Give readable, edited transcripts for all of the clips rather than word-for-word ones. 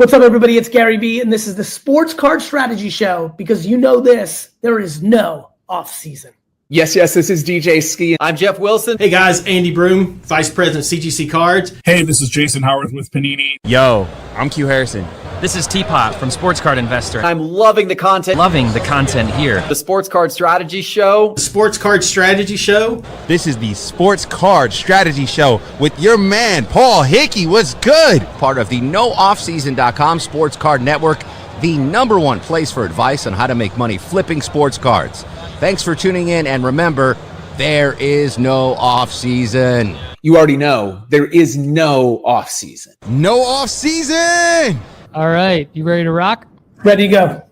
What's up, everybody? It's Gary V, and this is the Sports Card Strategy Show, because you know this, there is no off-season. Yes, this is DJ Ski. I'm Jeff Wilson. Hey guys, Andy Broom, Vice President CGC Cards. Hey, this is Jason Howarth with Panini. Yo, I'm Q Harrison. This is Teapot from Sports Card Investor. I'm loving the content. Loving the content here. The Sports Card Strategy Show. The Sports Card Strategy Show. This is the Sports Card Strategy Show with your man, Paul Hickey. What's good? Part of the Nooffseason.com Sports Card Network, the #1 place for advice on how to make money flipping sports cards. Thanks for tuning in, and remember, there is no off-season. You already know, there is no off-season. No off-season! All right, you ready to rock? Ready to go.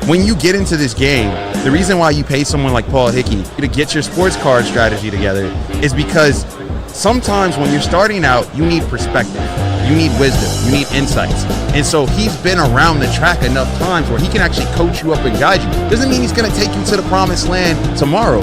When you get into this game, the reason why you pay someone like Paul Hickey to get your sports card strategy together is because sometimes when you're starting out, you need perspective, you need wisdom, you need insights. And so he's been around the track enough times where he can actually coach you up and guide you. Doesn't mean he's going to take you to the promised land tomorrow,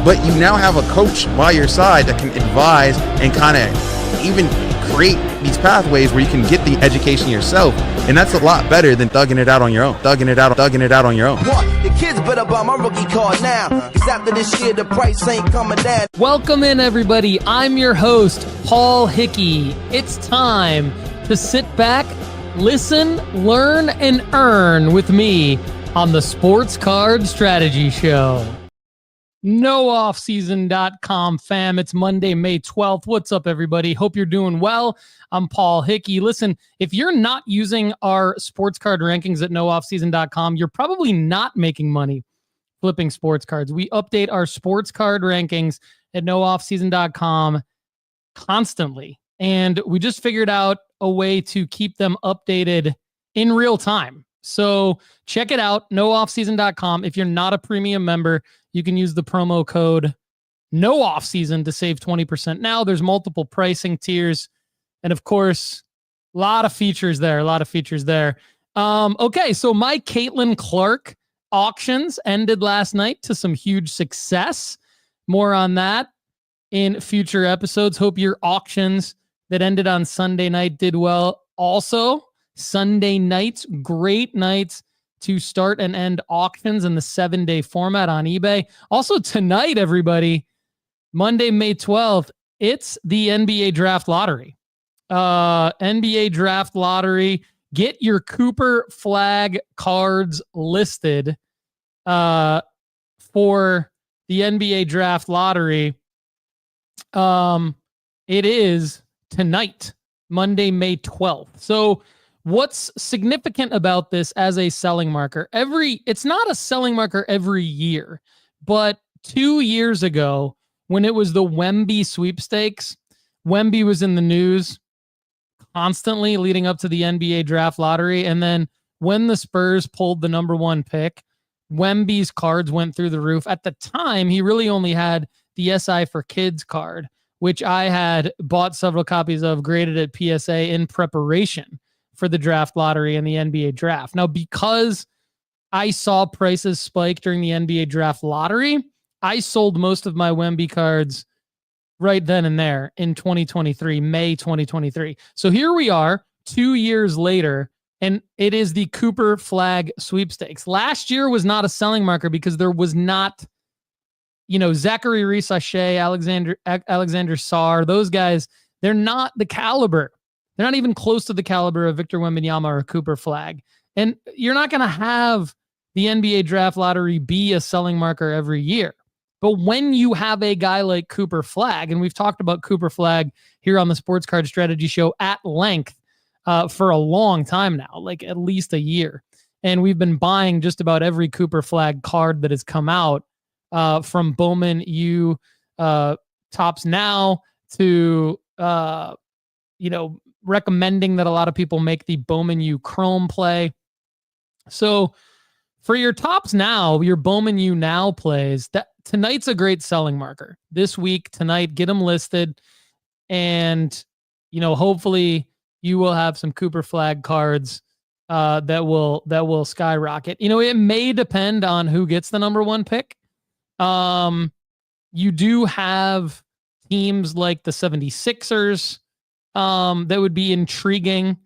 but you now have a coach by your side that can advise and kind of even create these pathways where you can get the education yourself. And that's a lot better than thugging it out on your own. Thugging it out on your own. The kids better buy my rookie card now, because after this year, the price ain't coming down. Welcome in, everybody. I'm your host, Paul Hickey. It's time to sit back, listen, learn, and earn with me on the Sports Card Strategy Show. Nooffseason.com, fam. It's Monday, May 12th. What's up, everybody? Hope you're doing well. I'm Paul Hickey. Listen, if you're not using our sports card rankings at nooffseason.com, you're probably not making money flipping sports cards. We update our sports card rankings at nooffseason.com constantly, and we just figured out a way to keep them updated in real time. So check it out, nooffseason.com. If you're not a premium member, you can use the promo code NOOFFSEASON to save 20%. Now there's multiple pricing tiers, and of course, a lot of features there. Okay, so my Caitlin Clark auctions ended last night to some huge success. More on that in future episodes. Hope your auctions that ended on Sunday night did well. Also, Sunday nights, great nights to start and end auctions in the 7-day format on eBay. Also tonight, everybody, Monday, May 12th, it's the NBA Draft Lottery. NBA Draft Lottery. Get your Cooper Flag cards listed for the NBA Draft Lottery. It is tonight, Monday, May 12th. So what's significant about this as a selling marker? It's not a selling marker every year, but 2 years ago, when it was the Wemby sweepstakes, Wemby was in the news constantly leading up to the NBA Draft Lottery. And then when the Spurs pulled the #1 pick, Wemby's cards went through the roof. At the time, he really only had the SI for Kids card, which I had bought several copies of, graded at PSA in preparation for the draft lottery and the NBA draft. Now, because I saw prices spike during the NBA draft lottery, I sold most of my Wemby cards right then and there in 2023, May 2023. So here we are 2 years later, and it is the Cooper Flag sweepstakes. Last year was not a selling marker because there was not, Zachary Reese-Sachet, Alexander Sarr, those guys, they're not the caliber. They're not even close to the caliber of Victor Wembanyama or Cooper Flag. And you're not going to have the NBA Draft Lottery be a selling marker every year. But when you have a guy like Cooper Flag, and we've talked about Cooper Flag here on the Sports Card Strategy Show at length for a long time now, like at least a year. And we've been buying just about every Cooper Flag card that has come out from Bowman U Tops Now to, recommending that a lot of people make the Bowman U Chrome play. So for your Tops Now, your Bowman U Now plays, that tonight's a great selling marker. This week, tonight, get them listed, and hopefully you will have some Cooper Flag cards that will skyrocket. It may depend on who gets the #1 pick. You do have teams like the 76ers that would be intriguing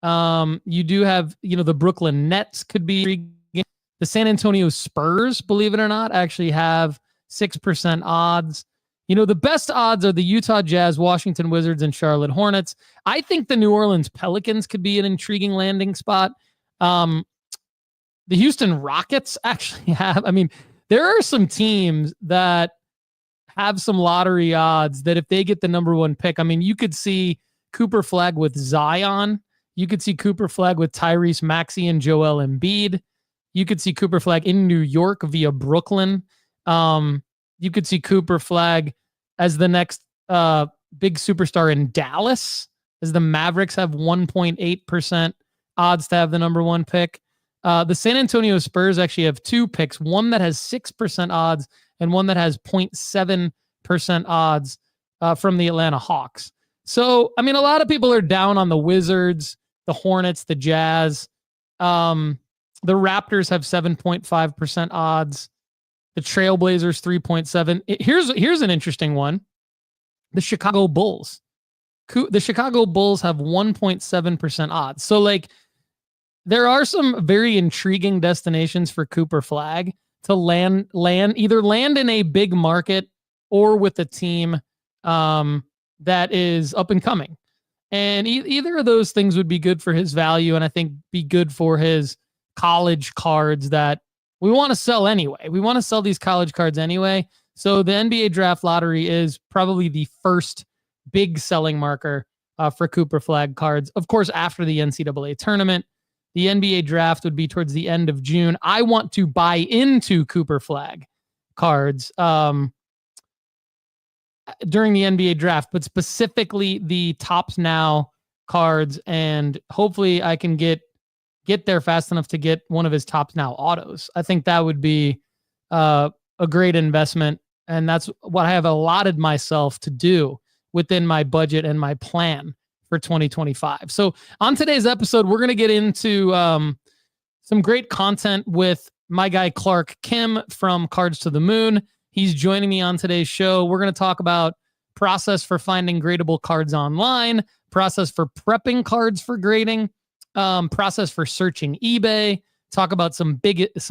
You do have, the Brooklyn Nets could be intriguing. The San Antonio Spurs, believe it or not, actually have 6% odds. The best odds are the Utah Jazz, Washington Wizards, and Charlotte Hornets. I think the New Orleans Pelicans could be an intriguing landing spot. The Houston Rockets actually have, there are some teams that have some lottery odds that if they get the number one pick, you could see Cooper Flag with Zion. You could see Cooper Flag with Tyrese Maxey and Joel Embiid. You could see Cooper Flag in New York via Brooklyn. You could see Cooper Flag as the next big superstar in Dallas, as the Mavericks have 1.8% odds to have the number one pick. The San Antonio Spurs actually have two picks, one that has 6% odds and one that has 0.7% odds from the Atlanta Hawks. So, a lot of people are down on the Wizards, the Hornets, the Jazz. The Raptors have 7.5% odds. The Trailblazers 3.7. Here's an interesting one. The Chicago Bulls. The Chicago Bulls have 1.7% odds. So there are some very intriguing destinations for Cooper Flag to land in a big market or with a team that is up and coming. And either of those things would be good for his value, and I think be good for his college cards that we want to sell anyway. We want to sell these college cards anyway. So the NBA draft lottery is probably the first big selling marker for Cooper Flag cards. Of course, after the NCAA tournament, the NBA draft would be towards the end of June. I want to buy into Cooper Flag cards during the NBA draft, but specifically the Tops Now cards, and hopefully I can get there fast enough to get one of his Tops Now autos. I think that would be a great investment, and that's what I have allotted myself to do within my budget and my plan for 2025. So on today's episode, we're going to get into some great content with my guy Clark Kim from Cards to the Moon. He's joining me on today's show. We're going to talk about process for finding gradable cards online, process for prepping cards for grading, process for searching eBay, talk about some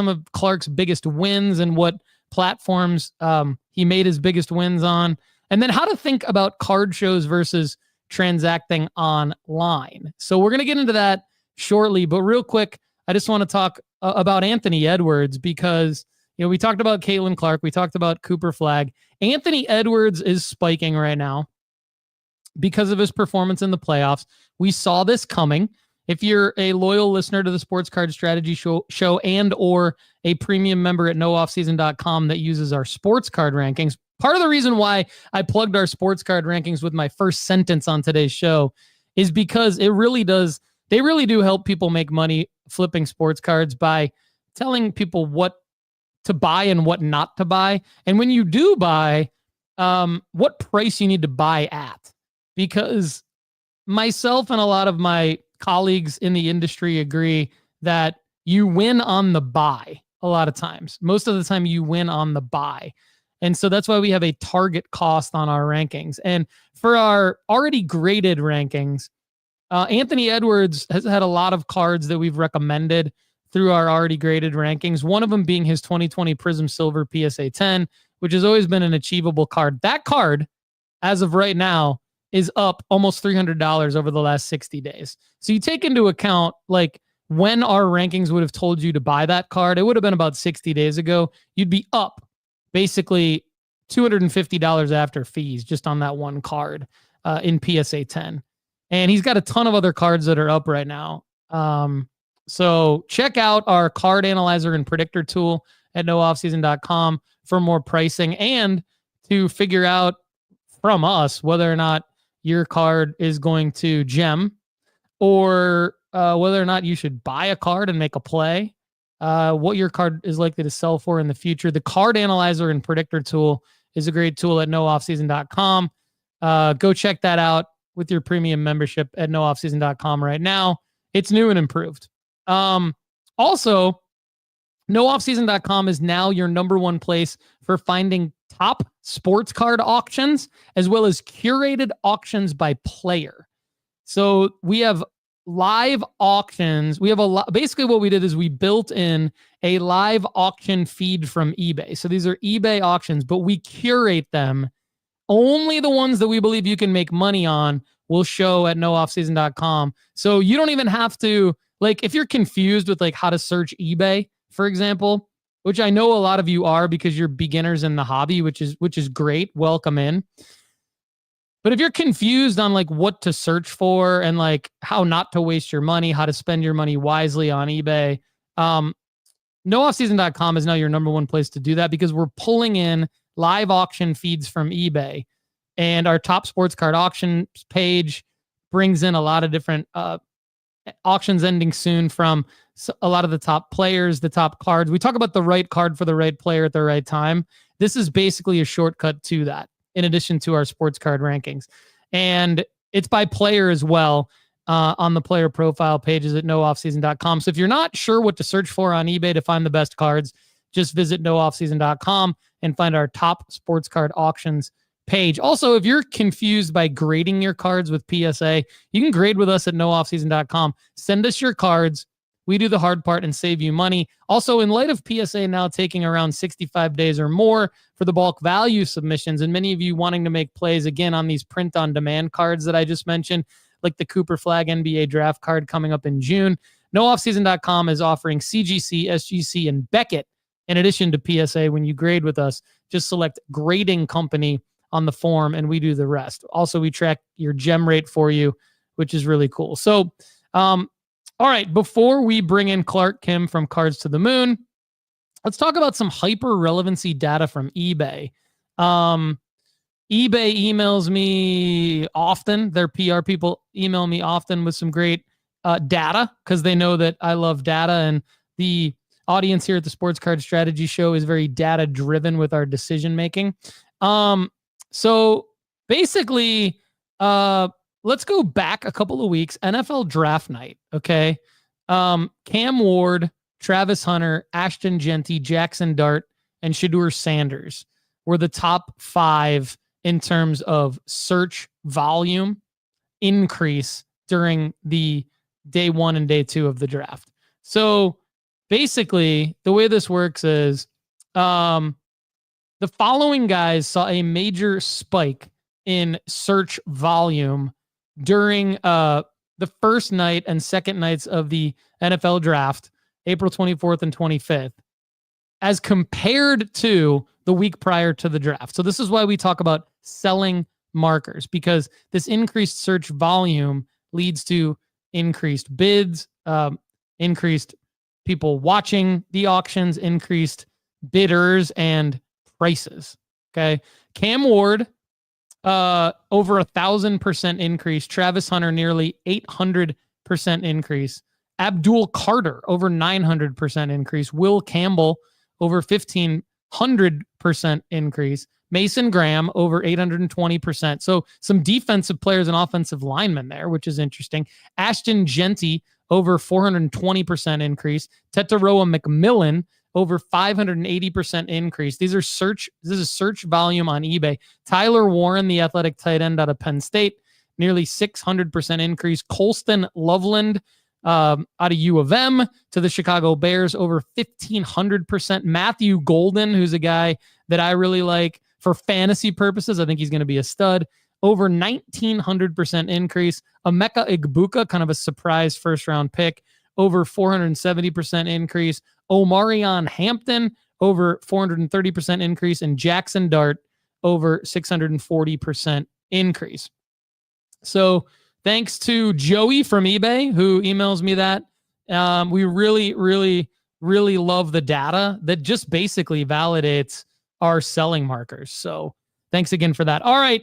of Clark's biggest wins and what platforms he made his biggest wins on, and then how to think about card shows versus transacting online. So we're going to get into that shortly, but real quick, I just want to talk about Anthony Edwards because we talked about Caitlin Clark, we talked about Cooper Flag. Anthony Edwards is spiking right now because of his performance in the playoffs. We saw this coming. If you're a loyal listener to the Sports Card Strategy show and or a premium member at nooffseason.com that uses our sports card rankings, part of the reason why I plugged our sports card rankings with my first sentence on today's show is because they really do help people make money flipping sports cards by telling people what to buy and what not to buy. And when you do buy, what price you need to buy at. Because myself and a lot of my colleagues in the industry agree that you win on the buy a lot of times. Most of the time you win on the buy. And so that's why we have a target cost on our rankings. And for our already graded rankings, Anthony Edwards has had a lot of cards that we've recommended through our already graded rankings. One of them being his 2020 Prism Silver PSA 10, which has always been an achievable card. That card, as of right now, is up almost $300 over the last 60 days. So you take into account when our rankings would have told you to buy that card, it would have been about 60 days ago. You'd be up basically $250 after fees just on that one card in PSA 10. And he's got a ton of other cards that are up right now. So check out our card analyzer and predictor tool at nooffseason.com for more pricing and to figure out from us whether or not your card is going to gem or whether or not you should buy a card and make a play, what your card is likely to sell for in the future. The card analyzer and predictor tool is a great tool at nooffseason.com. Go check that out with your premium membership at nooffseason.com right now. It's new and improved. Also, nooffseason.com is now your number one place for finding top sports card auctions as well as curated auctions by player. So we have live auctions. We have a lot. Basically, what we did is we built in a live auction feed from eBay. So these are eBay auctions, but we curate them. Only the ones that we believe you can make money on will show at nooffseason.com. So you don't even have to, like, if you're confused with like how to search eBay, for example, which I know a lot of you are because you're beginners in the hobby, which is great. Welcome in. But if you're confused on like what to search for and like how not to waste your money, how to spend your money wisely on eBay, nooffseason.com is now your number one place to do that because we're pulling in live auction feeds from eBay, and our top sports card auctions page brings in a lot of different auctions ending soon from a lot of the top players, the top cards. We talk about the right card for the right player at the right time. This is basically a shortcut to that, in addition to our sports card rankings. And it's by player as well on the player profile pages at nooffseason.com. So if you're not sure what to search for on eBay to find the best cards, just visit nooffseason.com and find our top sports card auctions page. Also, if you're confused by grading your cards with PSA, you can grade with us at nooffseason.com. Send us your cards. We do the hard part and save you money. Also, in light of PSA now taking around 65 days or more for the bulk value submissions, and many of you wanting to make plays again on these print-on-demand cards that I just mentioned, like the Cooper Flag NBA draft card coming up in June, nooffseason.com is offering CGC, SGC, and Beckett in addition to PSA. When you grade with us, just select grading company on the form, and we do the rest. Also, we track your gem rate for you, which is really cool. So, all right, before we bring in Clark Kim from Cards to the Moon, let's talk about some hyper relevancy data from eBay. eBay emails me often. Their PR people email me often with some great data because they know that I love data, and the audience here at the Sports Card Strategy Show is very data driven with our decision making. So basically, let's go back a couple of weeks. NFL draft night. Okay. Cam Ward, Travis Hunter, Ashton Genty, Jackson Dart, and Shedeur Sanders were the top 5 in terms of search volume increase during the day 1 and day 2 of the draft. So basically, the way this works is the following guys saw a major spike in search volume during the first night and second nights of the NFL draft, April 24th and 25th, as compared to the week prior to the draft. So this is why we talk about selling markers, because this increased search volume leads to increased bids, increased people watching the auctions, increased bidders and prices. Okay. Cam Ward, over 1,000% increase. Travis Hunter, nearly 800% increase. Abdul Carter, over 900% increase. Will Campbell, over 1,500% increase. Mason Graham, over 820%. So some defensive players and offensive linemen there, which is interesting. Ashton Genty, over 420% increase. Tetaroa McMillan, over 580% increase. This is search volume on eBay. Tyler Warren, the athletic tight end out of Penn State, nearly 600% increase. Colston Loveland out of U of M to the Chicago Bears, over 1,500%. Matthew Golden, who's a guy that I really like for fantasy purposes. I think he's going to be a stud. Over 1,900% increase. Emeka Egbuka, kind of a surprise first round pick, over 470% increase. Omarion Hampton, over 430% increase. And Jackson Dart, over 640% increase. So thanks to Joey from eBay, who emails me that. We really, really, really love the data that just basically validates our selling markers. So thanks again for that. All right.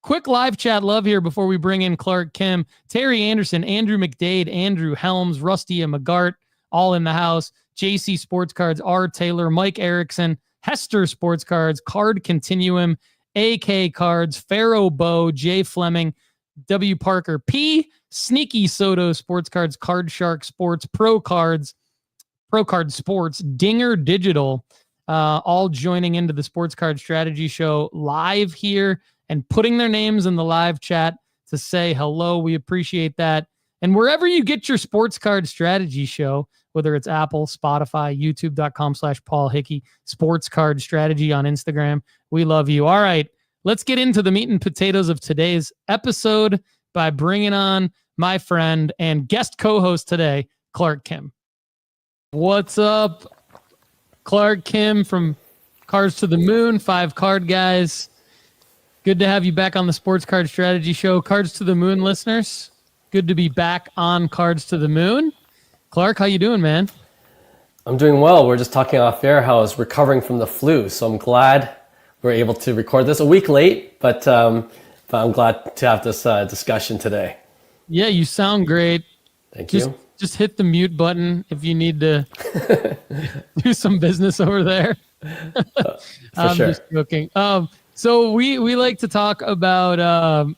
Quick live chat love here before we bring in Clark Kim. Terry Anderson, Andrew McDade, Andrew Helms, Rusty McGart, all in the house. JC Sports Cards, R. Taylor, Mike Erickson, Hester Sports Cards, Card Continuum, AK Cards, Pharaoh Bow, Jay Fleming, W. Parker P, Sneaky Soto Sports Cards, Card Shark Sports, Pro Card Sports, Dinger Digital, all joining into the Sports Card Strategy Show live here and putting their names in the live chat. to say hello. We appreciate that. And wherever you get your sports card strategy show, whether it's Apple, Spotify, youtube.com/Paul Hickey, sports card strategy on Instagram, we love you. All right, let's get into the meat and potatoes of today's episode by bringing on my friend and guest co-host today, Clark Kim. What's up, Clark Kim from Cards to the Moon, 5 Card Guys. Good to have you back on the Sports Card Strategy Show. Cards to the Moon listeners, good to be back on Cards to the Moon. Clark, how you doing, man? I'm doing well. We're just talking off air how I was recovering from the flu, so I'm glad we're able to record this a week late, but I'm glad to have this discussion today. Yeah, you sound great. Thank you. Just hit the mute button if you need to do some business over there. I'm sure. just joking. So we like to talk about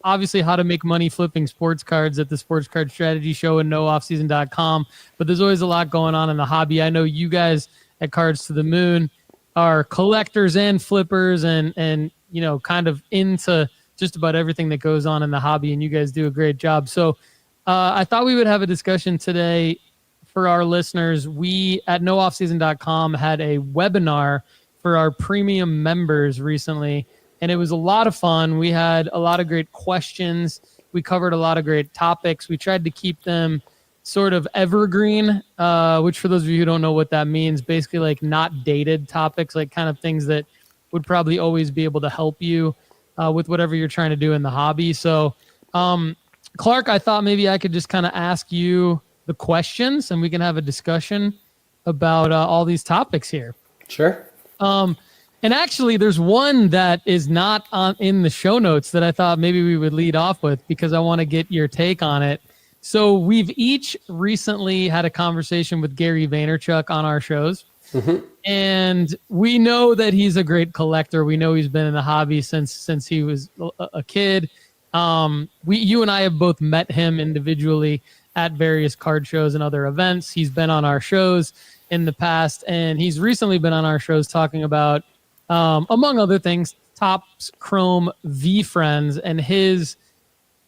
obviously how to make money flipping sports cards at the Sports Card Strategy Show and nooffseason.com. But there's always a lot going on in the hobby. I know you guys at Cards to the Moon are collectors and flippers and you know, kind of into just about everything that goes on in the hobby, and you guys do a great job. So I thought we would have a discussion today for our listeners. We at nooffseason.com had a webinar for our premium members recently, and it was a lot of fun. We had a lot of great questions. We covered a lot of great topics. We tried to keep them sort of evergreen, which for those of you who don't know what that means, basically like not dated topics, like kind of things that would probably always be able to help you with whatever you're trying to do in the hobby. So, Clark, I thought maybe I could just kind of ask you the questions and we can have a discussion about all these topics here. Sure. And actually, there's one that is not in the show notes that I thought maybe we would lead off with because I want to get your take on it. So we've each recently had a conversation with Gary Vaynerchuk on our shows. Mm-hmm. And we know that he's a great collector. We know he's been in the hobby since he was a kid. You and I have both met him individually at various card shows and other events. He's been on our shows in the past, and he's recently been on our shows talking about, among other things, Topps Chrome V-Friends and his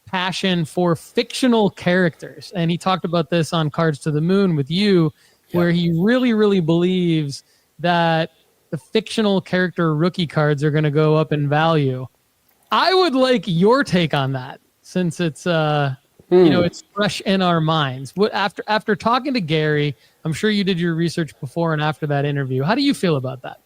passion for fictional characters. And he talked about this on Cards to the Moon with you, where he really, really believes that the fictional character rookie cards are going to go up in value. I would like your take on that, since it's it's fresh in our minds. What after talking to Gary, I'm sure you did your research before and after that interview. How do you feel about that?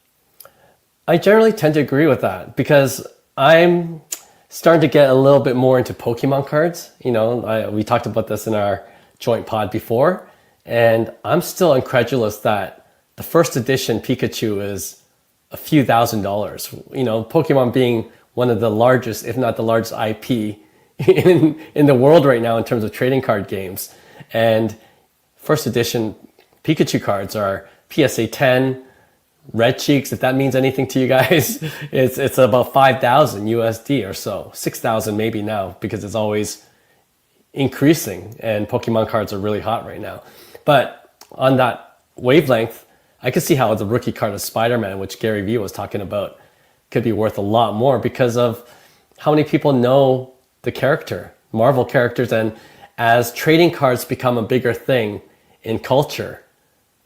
I generally tend to agree with that because I'm starting to get a little bit more into Pokemon cards. You know, we talked about this in our joint pod before, and I'm still incredulous that the first edition Pikachu is a few $1,000s. You know, Pokemon being one of the largest, if not the largest IP in the world right now in terms of trading card games. And first edition Pikachu cards are PSA 10, red cheeks, if that means anything to you guys. It's about 5,000 USD or so, 6,000 maybe now, because it's always increasing and Pokemon cards are really hot right now. But on that wavelength, I could see how the rookie card of Spider-Man, which Gary Vee was talking about, could be worth a lot more because of how many people know the character, Marvel characters. And as trading cards become a bigger thing in culture,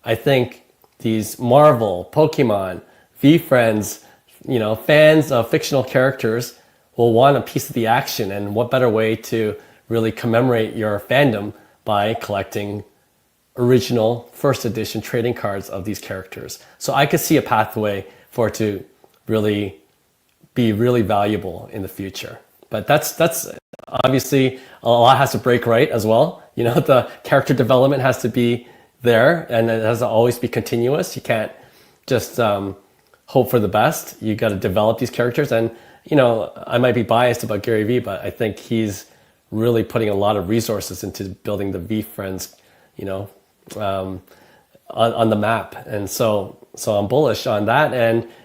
I think these Marvel, Pokemon, V-Friends, you know, fans of fictional characters will want a piece of the action. And what better way to really commemorate your fandom by collecting original first edition trading cards of these characters. So I could see a pathway for it to really be really valuable in the future. But that's obviously a lot has to break right as well. You know, the character development has to be there and it has to always be continuous. You can't just hope for the best. You got to develop these characters. And, you know, I might be biased about Gary Vee, but I think he's really putting a lot of resources into building the V-Friends, you know, on the map. And so I'm bullish on that.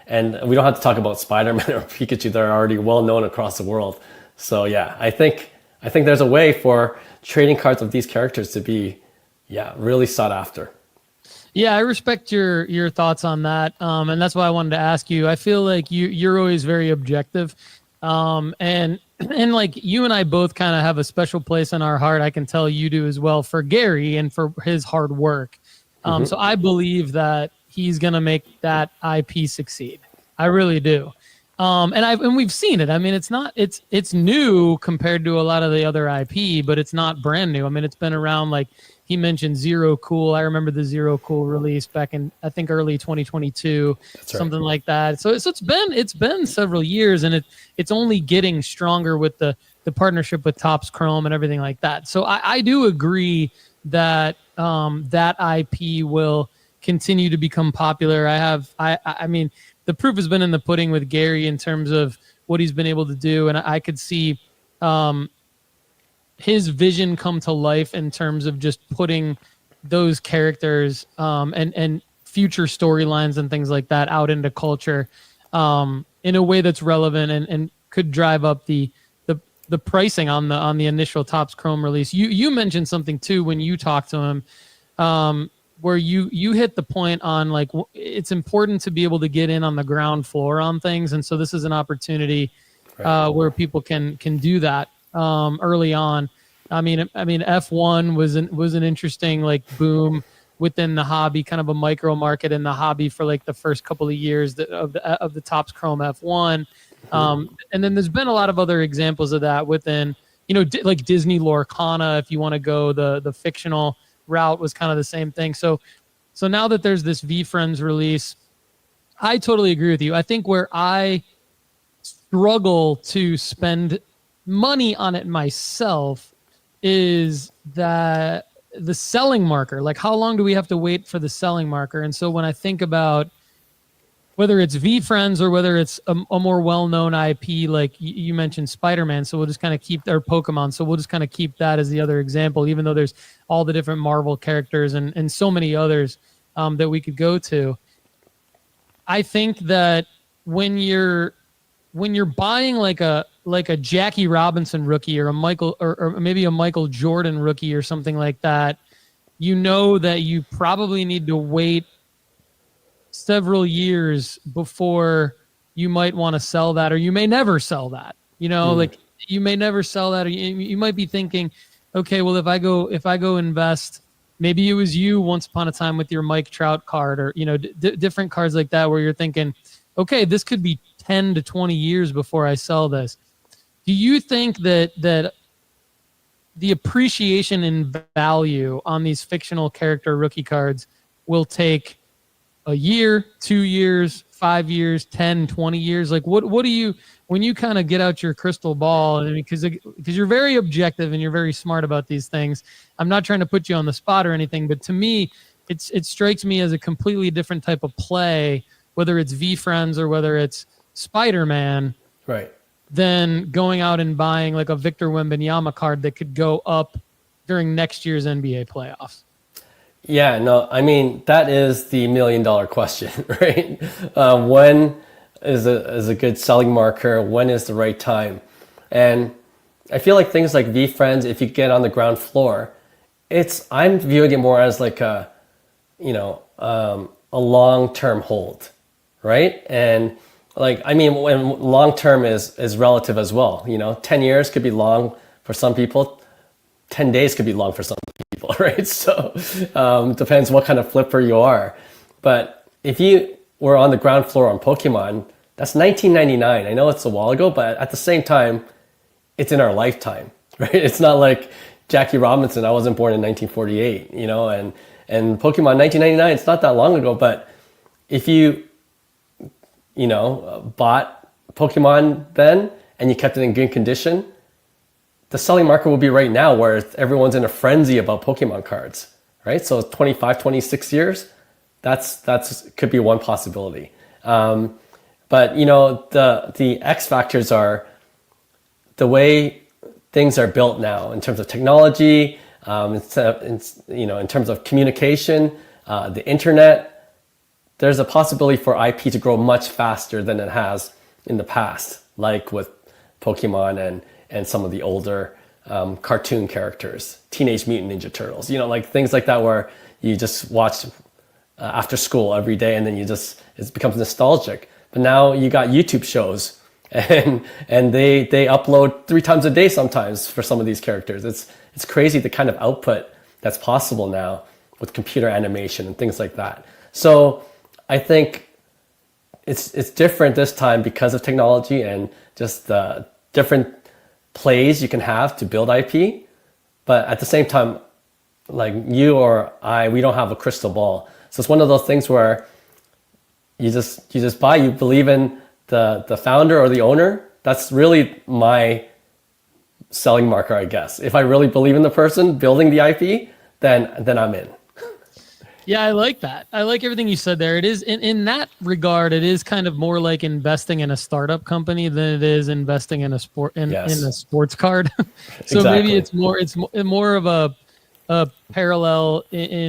And we don't have to talk about Spider-Man or Pikachu. They're already well known across the world. So yeah, I think there's a way for trading cards of these characters to be, really sought after. Yeah, I respect your thoughts on that. And that's why I wanted to ask you. I feel like you're always very objective. And and like you and I both kind of have a special place in our heart. I can tell you do as well for Gary and for his hard work. So I believe that he's going to make that IP succeed. I really do. And we've seen it. I mean, it's new compared to a lot of the other IP, but it's not brand new. I mean, it's been around, like he mentioned Zero Cool. I remember the Zero Cool release back in, I think, early 2022, something like that. So it's been several years, and it's only getting stronger with the partnership with Topps Chrome and everything like that. So I do agree that that IP will continue to become popular. I mean, the proof has been in the pudding with Gary in terms of what he's been able to do. And I could see his vision come to life in terms of just putting those characters and future storylines and things like that out into culture in a way that's relevant and could drive up the pricing on the initial Topps Chrome release. You mentioned something too when you talked to him, where you hit the point on, like, it's important to be able to get in on the ground floor on things. And so this is an opportunity where people can do that early on. I mean, F1 was an interesting, like, boom within the hobby, kind of a micro market in the hobby for like the first couple of years of the Topps Chrome F1. And then there's been a lot of other examples of that within, like Disney Lorcana, if you want to go the fictional route, was kind of the same thing. So now that there's this VFriends release, I totally agree with you. I think where I struggle to spend money on it myself is that the selling marker, like how long do we have to wait for the selling marker? And so when I think about whether it's VFriends or whether it's a more well-known IP, like you mentioned Spider-Man, so we'll just kind of keep, or Pokemon, so we'll just kind of keep that as the other example, even though there's all the different Marvel characters and so many others that we could go to. I think that when you're buying like a Jackie Robinson rookie or or maybe a Michael Jordan rookie or something like that, you know that you probably need to wait several years before you might want to sell that, or you may never sell that. Like you may never sell that, or you might be thinking, okay, well, if I go invest, maybe it was you once upon a time with your Mike Trout card, or different cards like that, where you're thinking, okay, this could be 10 to 20 years before I sell this. Do you think that the appreciation in value on these fictional character rookie cards will take a year, 2 years, 5 years, 10, 20 years? Like what do you, when you kind of get out your crystal ball, I mean, because you're very objective and you're very smart about these things. I'm not trying to put you on the spot or anything, but to me, it strikes me as a completely different type of play, whether it's VFriends or whether it's Spider-Man, right, than going out and buying like a Victor Wembanyama card that could go up during next year's NBA playoffs. Yeah, no, I mean, that is the $1 million question, right? When is a good selling marker? When is the right time? And I feel like things like VFriends, if you get on the ground floor, I'm viewing it more as like a long-term hold, right? And like, I mean, when long-term is relative as well. 10 years could be long for some people. 10 days could be long for some people, right? So depends what kind of flipper you are. But if you were on the ground floor on Pokemon, that's 1999. I know it's a while ago, but at the same time, it's in our lifetime, right? It's not like Jackie Robinson. I wasn't born in 1948, and Pokemon 1999, it's not that long ago. But if you bought Pokemon then and you kept it in good condition, the selling market will be right now where everyone's in a frenzy about Pokemon cards, right? So 25, 26 years, that's could be one possibility. But the X factors are the way things are built now in terms of technology, in terms of communication, the internet. There's a possibility for IP to grow much faster than it has in the past, like with Pokemon and some of the older cartoon characters, Teenage Mutant Ninja Turtles, like things like that, where you just watch after school every day and then it becomes nostalgic. But now you got YouTube shows and they upload 3 times a day sometimes for some of these characters. It's crazy the kind of output that's possible now with computer animation and things like that. So I think it's different this time because of technology and just the different plays you can have to build IP. But at the same time, like you or I, we don't have a crystal ball. So it's one of those things where you just buy, you believe in the founder or the owner. That's really my selling marker, I guess. If I really believe in the person building the IP, then I'm in. Yeah, I like that. I like everything you said there. It is in that regard, it is kind of more like investing in a startup company than it is investing in a in a sports card. So Exactly. maybe it's more of a parallel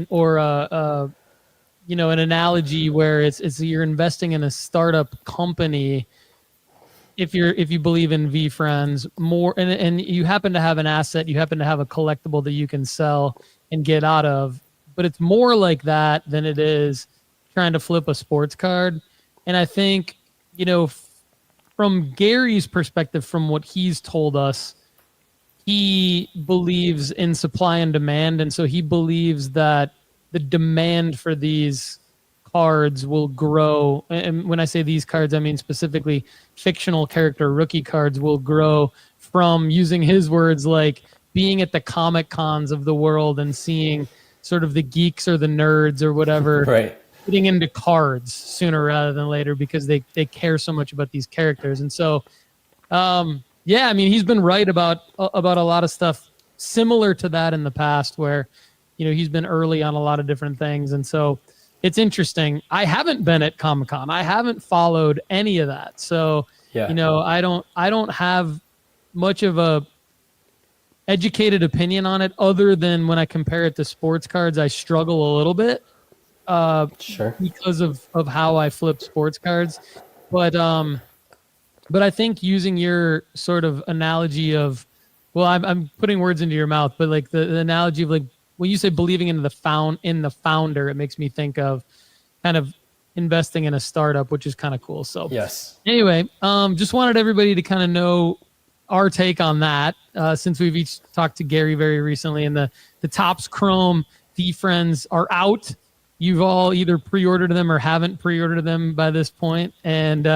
or an analogy where it's you're investing in a startup company if you believe in VFriends more and you happen to have an asset, you happen to have a collectible that you can sell and get out of. But it's more like that than it is trying to flip a sports card. And I think, from Gary's perspective, from what he's told us, he believes in supply and demand. And so he believes that the demand for these cards will grow. And when I say these cards, I mean specifically fictional character rookie cards will grow from, using his words, like being at the Comic Cons of the world and seeing sort of the geeks or the nerds or whatever Right. getting into cards sooner rather than later because they care so much about these characters. And so, he's been right about a lot of stuff similar to that in the past where, he's been early on a lot of different things. And so it's interesting. I haven't been at Comic-Con. I haven't followed any of that. So, Yeah. I don't have much of a educated opinion on it other than when I compare it to sports cards, I struggle a little bit Sure. because of how I flip sports cards. But I think using your sort of analogy of, well, I'm putting words into your mouth, but like the analogy of like when you say believing in the founder, it makes me think of kind of investing in a startup, which is kind of cool. So Yes. anyway, just wanted everybody to kind of know our take on that, since we've each talked to Gary very recently, and the Topps Chrome VFriends are out. You've all either pre-ordered them or haven't pre-ordered them by this point, and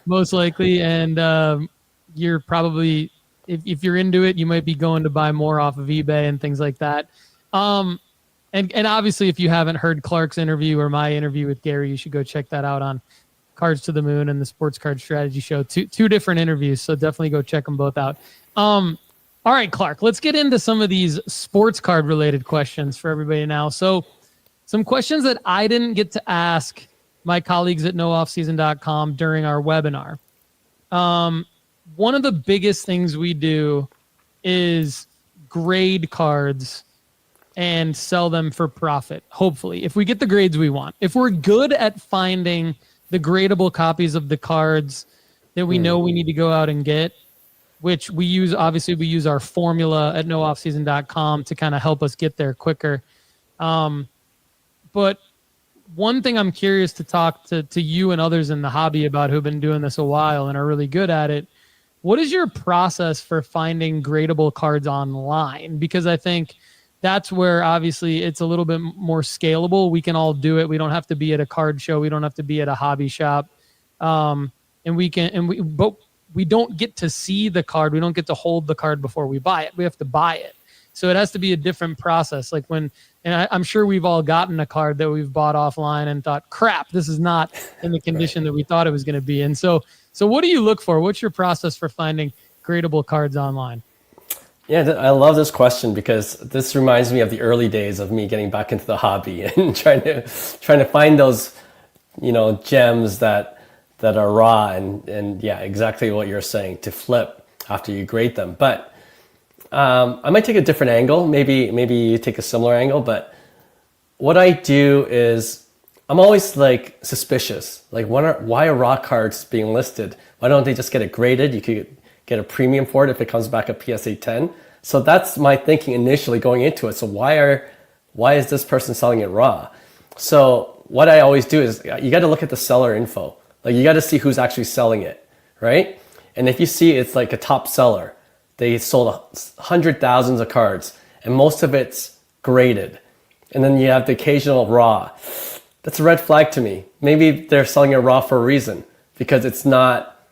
most likely, and you're probably, if you're into it, you might be going to buy more off of eBay and things like that. And obviously, if you haven't heard Clark's interview or my interview with Gary, you should go check that out on Cards to the Moon and the Sports Card Strategy Show. Two different interviews, so definitely go check them both out. All right, Clark, let's get into some of these sports card related questions for everybody now. So some questions that I didn't get to ask my colleagues at nooffseason.com during our webinar. One of the biggest things we do is grade cards and sell them for profit, hopefully, if we get the grades we want. If we're good at finding the gradable copies of the cards that we know we need to go out and get, which we use our formula at nooffseason.com to kind of help us get there quicker. But one thing I'm curious to talk to you and others in the hobby about who've been doing this a while and are really good at it. What is your process for finding gradable cards online? Because I think that's where obviously it's a little bit more scalable. We can all do it. We don't have to be at a card show. We don't have to be at a hobby shop. But we don't get to see the card. We don't get to hold the card before we buy it. We have to buy it. So it has to be a different process. Like I'm sure we've all gotten a card that we've bought offline and thought, crap, this is not in the condition that we thought it was going to be. And so what do you look for? What's your process for finding gradable cards online? Yeah, I love this question because this reminds me of the early days of me getting back into the hobby and trying to find those, gems that are raw and yeah, exactly what you're saying, to flip after you grade them. But I might take a different angle. Maybe you take a similar angle. But what I do is I'm always like suspicious. Like, why are raw cards being listed? Why don't they just get it graded? You could get a premium for it if it comes back a PSA 10. So that's my thinking initially going into it. So why is this person selling it raw? So what I always do is you got to look at the seller info. Like, you got to see who's actually selling it, right? And if you see it's like a top seller, they sold hundred thousands of cards, and most of it's graded. And then you have the occasional raw. That's a red flag to me. Maybe they're selling it raw for a reason, because it's not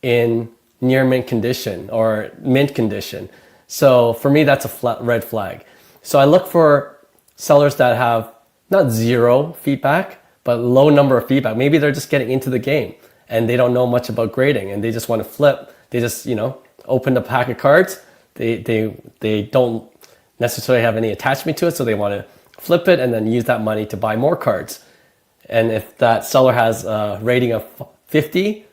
in near mint condition or mint condition. So for me, that's a red flag. So I look for sellers that have not zero feedback, but low number of feedback. Maybe they're just getting into the game and they don't know much about grading and they just want to flip. They just, open a pack of cards. They don't necessarily have any attachment to it, so they want to flip it and then use that money to buy more cards. And if that seller has a rating of 50,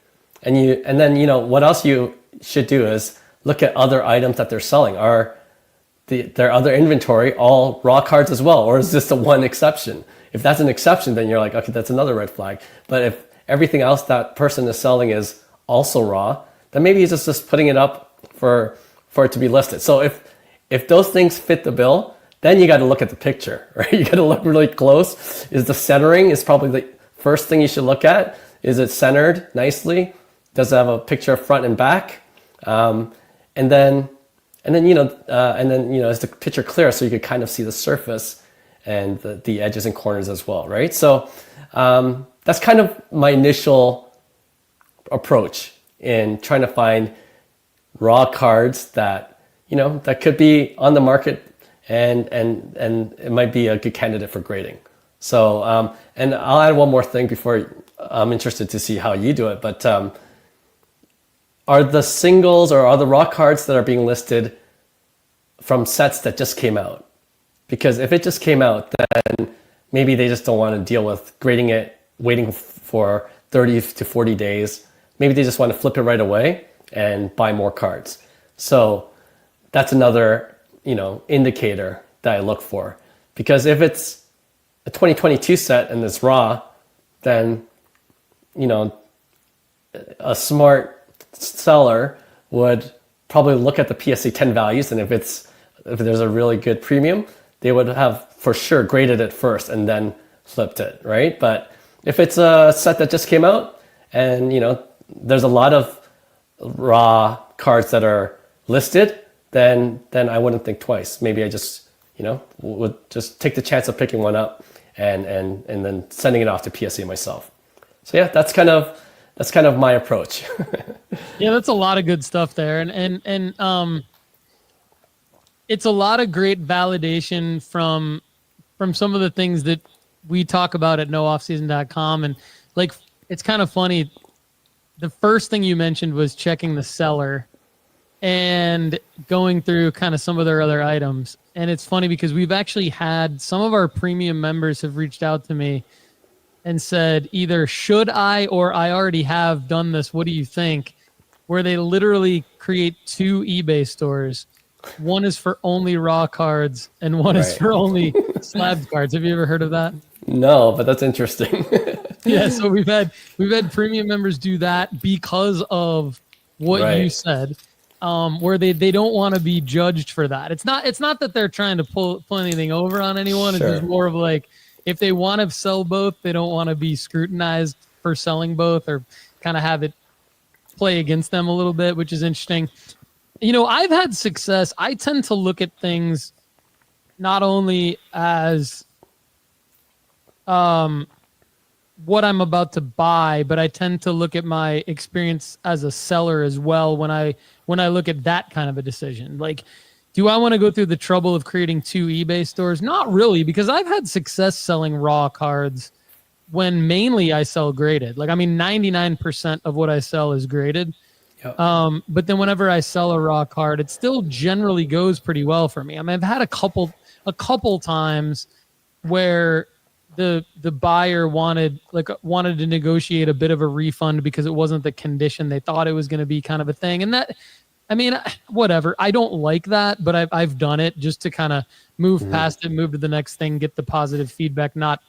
and then what else you should do is look at other items that they're selling. Are their other inventory all raw cards as well, or is this the one exception? If that's an exception, then you're like, okay, that's another red flag. But if everything else that person is selling is also raw, then maybe he's just putting it up for it to be listed. So if those things fit the bill, then you got to look at the picture, right? You got to look really close. Is the centering is probably the first thing you should look at. Is it centered nicely? Does it have a picture of front and back? And then is the picture clear so you could kind of see the surface and the edges and corners as well, right? So that's kind of my initial approach in trying to find raw cards that that could be on the market and it might be a good candidate for grading. So and I'll add one more thing before I'm interested to see how you do it, but are the singles or are the raw cards that are being listed from sets that just came out? Because if it just came out, then maybe they just don't want to deal with grading it, waiting for 30 to 40 days. Maybe they just want to flip it right away and buy more cards. So that's another, indicator that I look for. Because if it's a 2022 set and it's raw, then, a smart seller would probably look at the PSA 10 values, and if there's a really good premium, they would have for sure graded it first and then flipped it, right? But if it's a set that just came out and there's a lot of raw cards that are listed, then I wouldn't think twice. Maybe I just would just take the chance of picking one up and then sending it off to PSA myself. So yeah, that's kind of my approach. Yeah, that's a lot of good stuff there. And it's a lot of great validation from some of the things that we talk about at nooffseason.com. And like, it's kind of funny. The first thing you mentioned was checking the seller and going through kind of some of their other items. And it's funny because we've actually had some of our premium members have reached out to me and said either should I or I already have done this, what do you think? Where they literally create two eBay stores. One is for only raw cards and one is for only slabbed cards. Have you ever heard of that? No, but that's interesting. Yeah, so we've had premium members do that because of what you said, where they don't want to be judged for that. It's not that they're trying to pull anything over on anyone. It's just more of like, if they want to sell both, they don't want to be scrutinized for selling both or kind of have it play against them a little bit, which is interesting. I've had success. I tend to look at things not only as what I'm about to buy, but I tend to look at my experience as a seller as well when I look at that kind of a decision. Like, do I want to go through the trouble of creating two eBay stores? Not really, because I've had success selling raw cards when mainly I sell graded. 99% of what I sell is graded. Yep. But then whenever I sell a raw card, it still generally goes pretty well for me. I've had a couple times where the buyer wanted to negotiate a bit of a refund because it wasn't the condition they thought it was going to be, kind of a thing. And that, whatever. I don't like that, but I've done it just to kind of move past it, move to the next thing, get the positive feedback. Not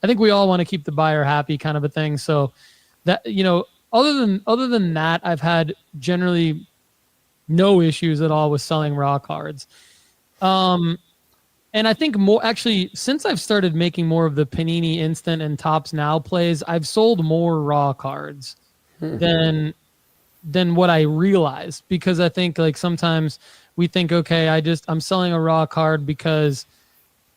I think we all want to keep the buyer happy, kind of a thing. So that, other than that, I've had generally no issues at all with selling raw cards. And I think more actually, since I've started making more of the Panini Instant and Tops Now plays, I've sold more raw cards than what I realize, because I think like sometimes we think, okay, I'm selling a raw card because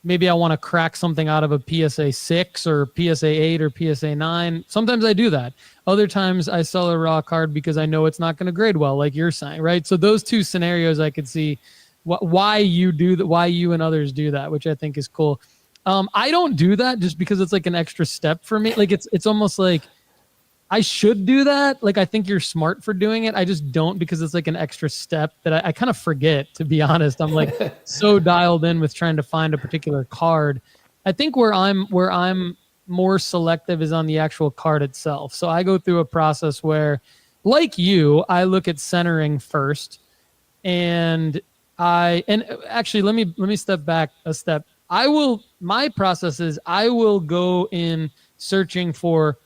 maybe I want to crack something out of a PSA 6 or PSA 8 or PSA 9. Sometimes I do that. Other times I sell a raw card because I know it's not going to grade well, like you're saying, right? So those two scenarios I could see why you do that, why you and others do that, which I think is cool. I don't do that just because it's like an extra step for me. Like it's almost like I should do that. Like, I think you're smart for doing it. I just don't, because it's like an extra step that I kind of forget, to be honest. I'm like so dialed in with trying to find a particular card. I think where I'm more selective is on the actual card itself. So I go through a process where, like you, I look at centering first, and actually let me step back a step. My process is I will go in searching for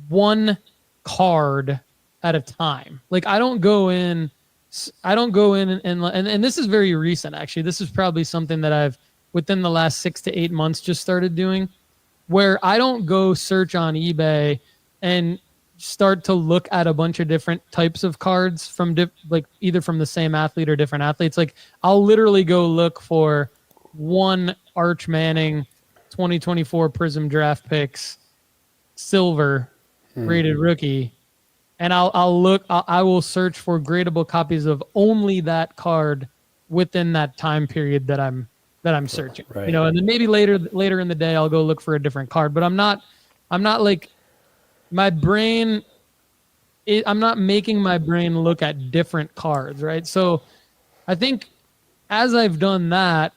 one card at a time. Like I don't go in and this is very recent, actually. This is probably something that I've within the last 6 to 8 months just started doing, where I don't go search on eBay and start to look at a bunch of different types of cards from like either from the same athlete or different athletes. Like I'll literally go look for one Arch Manning 2024 Prism Draft Picks silver graded rookie, and I will search for gradable copies of only that card within that time period that I'm searching. Right. And then maybe later in the day I'll go look for a different card, but I'm not like my brain. I'm not making my brain look at different cards, right? So I think as I've done that,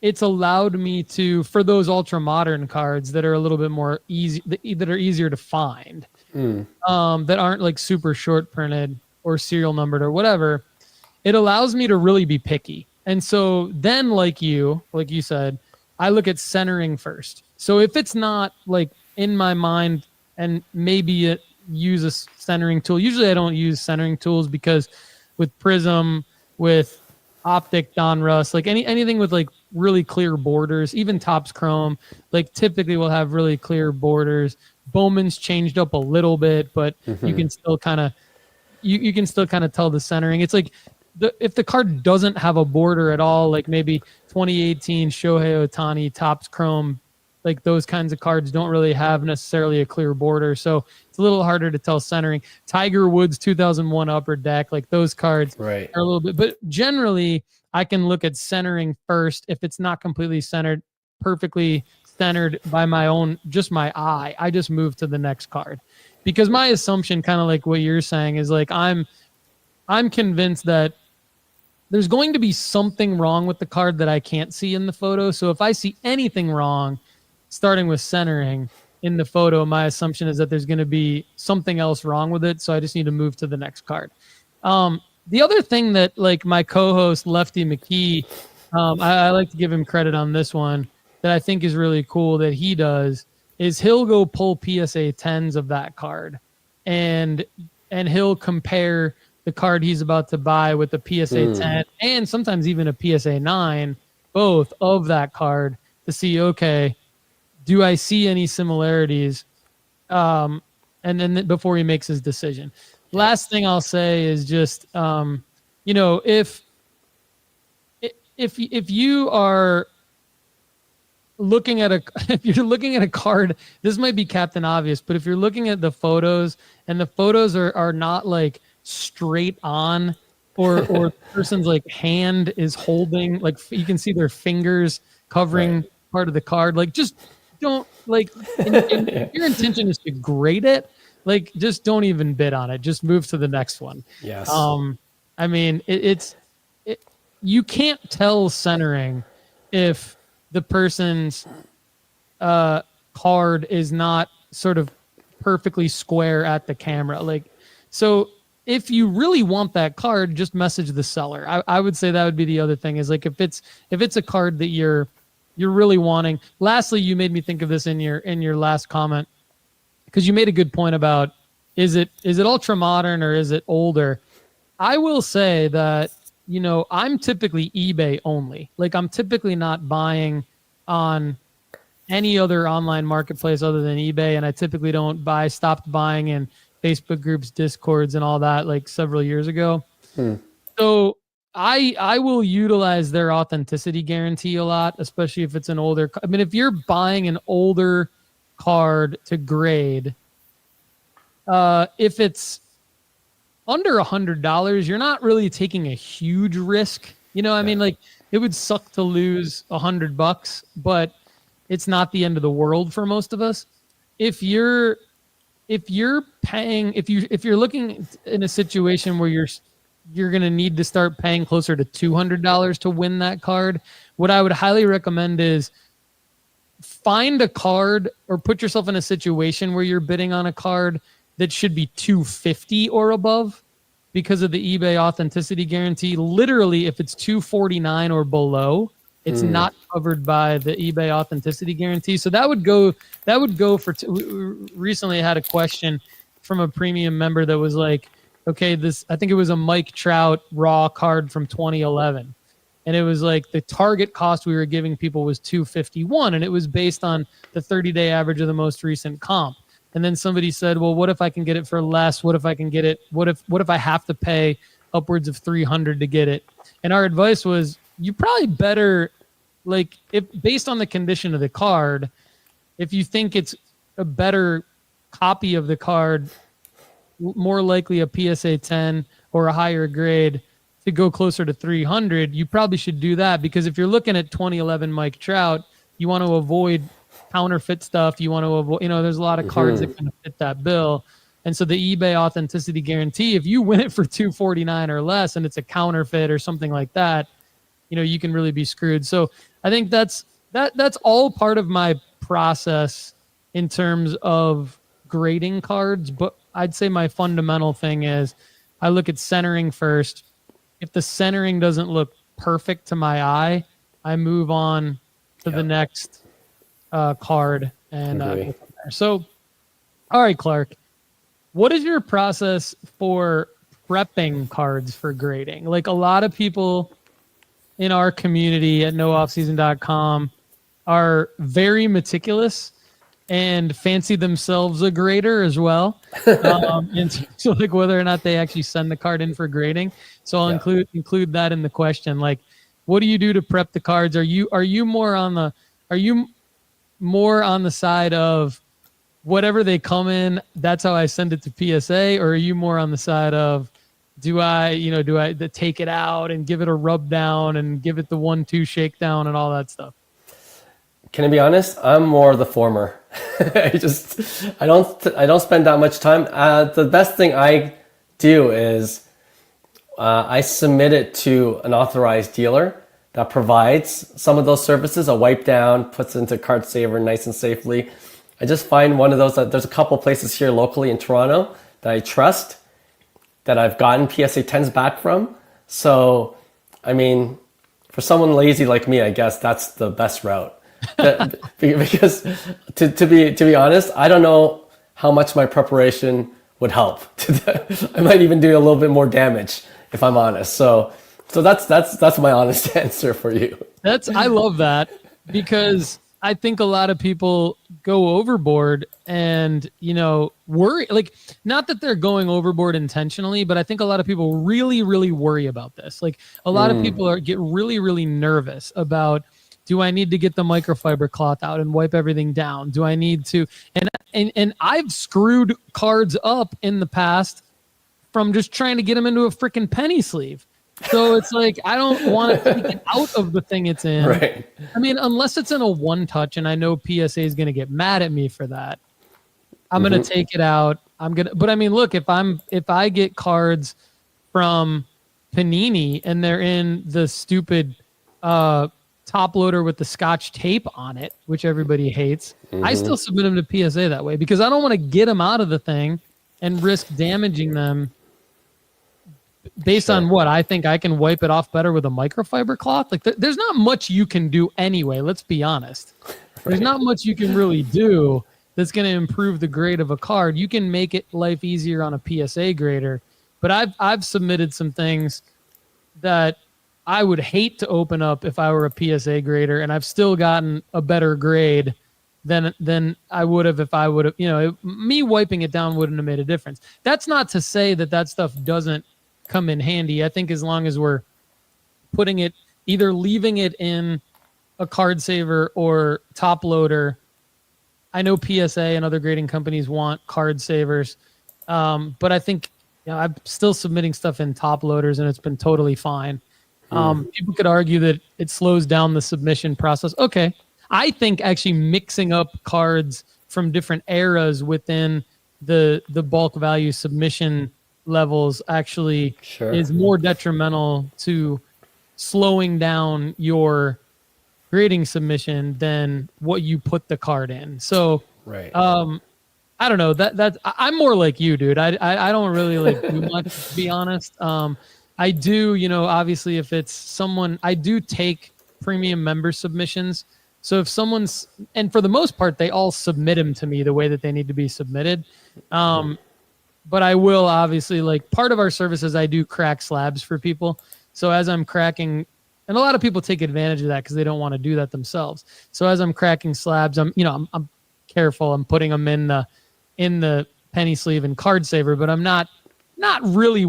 it's allowed me to, for those ultra modern cards that are a little bit more easy, that are easier to find, that aren't like super short printed or serial numbered or whatever, it allows me to really be picky. And so then, like you said, I look at centering first. So if it's not like in my mind, and maybe use a centering tool. Usually I don't use centering tools because with Prism, with Optic Donruss, like anything with like really clear borders, even Topps Chrome, like typically will have really clear borders. Bowman's changed up a little bit, but you can still kind of you can still kind of tell the centering. It's like if the card doesn't have a border at all, like maybe 2018 Shohei Ohtani Topps Chrome, like those kinds of cards don't really have necessarily a clear border, so it's a little harder to tell centering. Tiger Woods 2001 Upper Deck, like those cards are a little bit, but generally I can look at centering first. If it's not completely centered, perfectly centered by just my eye, I just move to the next card, because my assumption, kind of like what you're saying, is like I'm convinced that there's going to be something wrong with the card that I can't see in the photo. So if I see anything wrong, starting with centering in the photo, my assumption is that there's going to be something else wrong with it. So I just need to move to the next card. The other thing that, like, my co-host Lefty McKee, I like to give him credit on this one, that I think is really cool that he does, is he'll go pull PSA 10s of that card, and he'll compare the card he's about to buy with the PSA 10 and sometimes even a PSA 9, both of that card, to see, okay, do I see any similarities? And then before he makes his decision. Last thing I'll say is just, if you are looking at if you're looking at a card, this might be Captain Obvious, but if you're looking at the photos and the photos are not like straight on, or the person's like hand is holding, like you can see their fingers covering part of the card, like just don't, like, if your intention is to grade it, like just don't even bid on it, just move to the next one. Yes. I mean, you can't tell centering if the person's card is not sort of perfectly square at the camera. Like, so if you really want that card, just message the seller. I would say that would be the other thing, is like if it's a card that you're really wanting. Lastly, you made me think of this in your last comment, because you made a good point about is it ultra modern or is it older? I will say that, I'm typically eBay only. Like, I'm typically not buying on any other online marketplace other than eBay, and I typically stopped buying in Facebook groups, Discords, and all that like several years ago. So I will utilize their authenticity guarantee a lot, especially if it's an older. I mean, if you're buying an older card to grade, if it's under $100, you're not really taking a huge risk. You know, I mean, like it would suck to lose $100, but it's not the end of the world for most of us. If you're paying, if you're looking in a situation where you're going to need to start paying closer to $200 to win that card, what I would highly recommend is find a card or put yourself in a situation where you're bidding on a card that should be $250 or above because of the eBay authenticity guarantee. Literally, if it's $249 or below, it's not covered by the eBay authenticity guarantee. So that would go for recently I had a question from a premium member that was like, okay, I think it was a Mike Trout raw card from 2011. And it was like the target cost we were giving people was $251, and it was based on the 30-day average of the most recent comp. And then somebody said, well, what if I can get it for less? What if I can get it? What if I have to pay upwards of $300 to get it? And our advice was, you probably better, like, if based on the condition of the card, if you think it's a better copy of the card, more likely a PSA 10 or a higher grade, to go closer to $300, you probably should do that, because if you're looking at 2011 Mike Trout, you want to avoid counterfeit stuff. You want to avoid, there's a lot of cards that kind of fit that bill. And so the eBay authenticity guarantee, if you win it for $249 or less and it's a counterfeit or something like that, you can really be screwed. So I think that's all part of my process in terms of grading cards. But I'd say my fundamental thing is I look at centering first. If the centering doesn't look perfect to my eye, I move on to the next card. And so, all right, Clark, what is your process for prepping cards for grading? Like, a lot of people in our community at nooffseason.com are very meticulous and fancy themselves a grader as well. And so, like, whether or not they actually send the card in for grading. So I'll include that in the question. Like, what do you do to prep the cards? Are you more on the side of whatever they come in, that's how I send it to PSA? Or are you more on the side of, do I take it out and give it a rub down and give it the 1-2 shakedown and all that stuff? Can I be honest? I'm more the former. I don't spend that much time. The best thing I do is I submit it to an authorized dealer that provides some of those services, a wipe down, puts it into Card Saver nice and safely. I just find one of those. There's a couple places here locally in Toronto that I trust, that I've gotten PSA 10s back from. So, I mean, for someone lazy like me, I guess that's the best route. Because to be honest, I don't know how much my preparation would help. I might even do a little bit more damage, if I'm honest. So that's my honest answer for you. I love that, because I think a lot of people go overboard and, worry, like, not that they're going overboard intentionally, but I think a lot of people really, really worry about this. Like, a lot of people get really, really nervous about, do I need to get the microfiber cloth out and wipe everything down? Do I need to, and I've screwed cards up in the past from just trying to get them into a freaking penny sleeve. So it's like, I don't want to take it out of the thing it's in. Right. I mean, unless it's in a one touch, and I know PSA is going to get mad at me for that, I'm going to take it out. But I mean, look, if I get cards from Panini and they're in the stupid top loader with the Scotch tape on it, which everybody hates, I still submit them to PSA that way, because I don't want to get them out of the thing and risk damaging them based on what I think I can wipe it off better with a microfiber cloth. Like, there's not much you can do anyway. Let's be honest. There's not much you can really do that's going to improve the grade of a card. You can make it life easier on a PSA grader, but I've submitted some things that I would hate to open up if I were a PSA grader, and I've still gotten a better grade than I would have if I would have, me wiping it down wouldn't have made a difference. That's not to say that stuff doesn't come in handy. I think as long as we're putting it, either leaving it in a card saver or top loader. I know PSA and other grading companies want card savers, but I think I'm still submitting stuff in top loaders and it's been totally fine. People could argue that it slows down the submission process. Okay. I think actually mixing up cards from different eras within the bulk value submission levels actually is more detrimental to slowing down your grading submission than what you put the card in. So, I don't know that I'm more like you, dude. I don't really like do much, to be honest. I do, obviously if it's someone, I do take premium member submissions. So if someone's, and for the most part, they all submit them to me the way that they need to be submitted. But I will obviously, like, part of our services, I do crack slabs for people. So as I'm cracking, and a lot of people take advantage of that because they don't want to do that themselves. So as I'm cracking slabs, I'm careful. I'm putting them in the penny sleeve and card saver, but I'm not really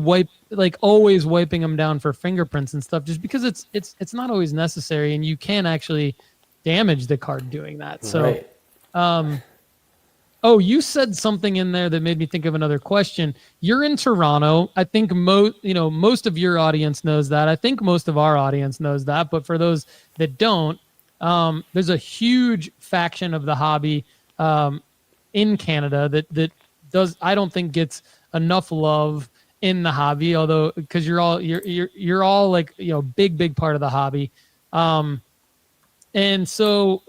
always wiping them down for fingerprints and stuff, just because it's not always necessary, and you can actually damage the card doing that. So, you said something in there that made me think of another question. You're in Toronto. I think most of your audience knows that. I think most of our audience knows that. But for those that don't, there's a huge faction of the hobby in Canada that I don't think gets enough love in the hobby. Although, because you're all like big part of the hobby, and so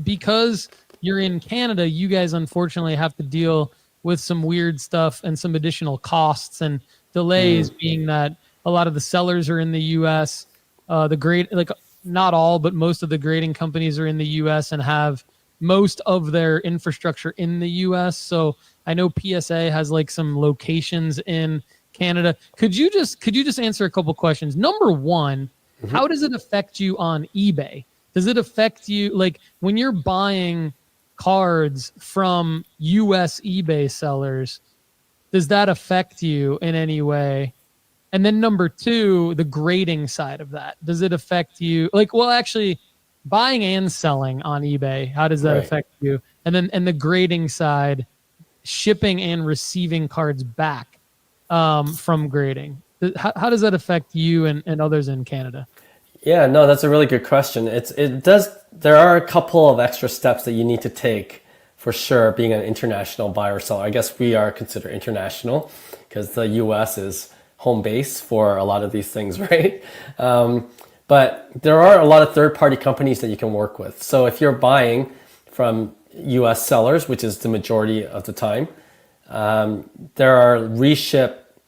because you're in Canada, you guys unfortunately have to deal with some weird stuff and some additional costs and delays, being that a lot of the sellers are in the US. Not all, but most of the grading companies are in the US and have most of their infrastructure in the US. So I know PSA has like some locations in Canada. Could you just answer a couple questions? Number one, how does it affect you on eBay? Does it affect you, like, when you're buying cards from US eBay sellers, does that affect you in any way? And then number two, the grading side of that, does it affect you? Actually, buying and selling on eBay, how does that affect you? And then the grading side, shipping and receiving cards back from grading, how does that affect you and others in Canada? Yeah, no, that's a really good question. There are a couple of extra steps that you need to take for sure, being an international buyer or seller. I guess we are considered international because the US is home base for a lot of these things, right? But there are a lot of third-party companies that you can work with. So if you're buying from US sellers, which is the majority of the time, there are reship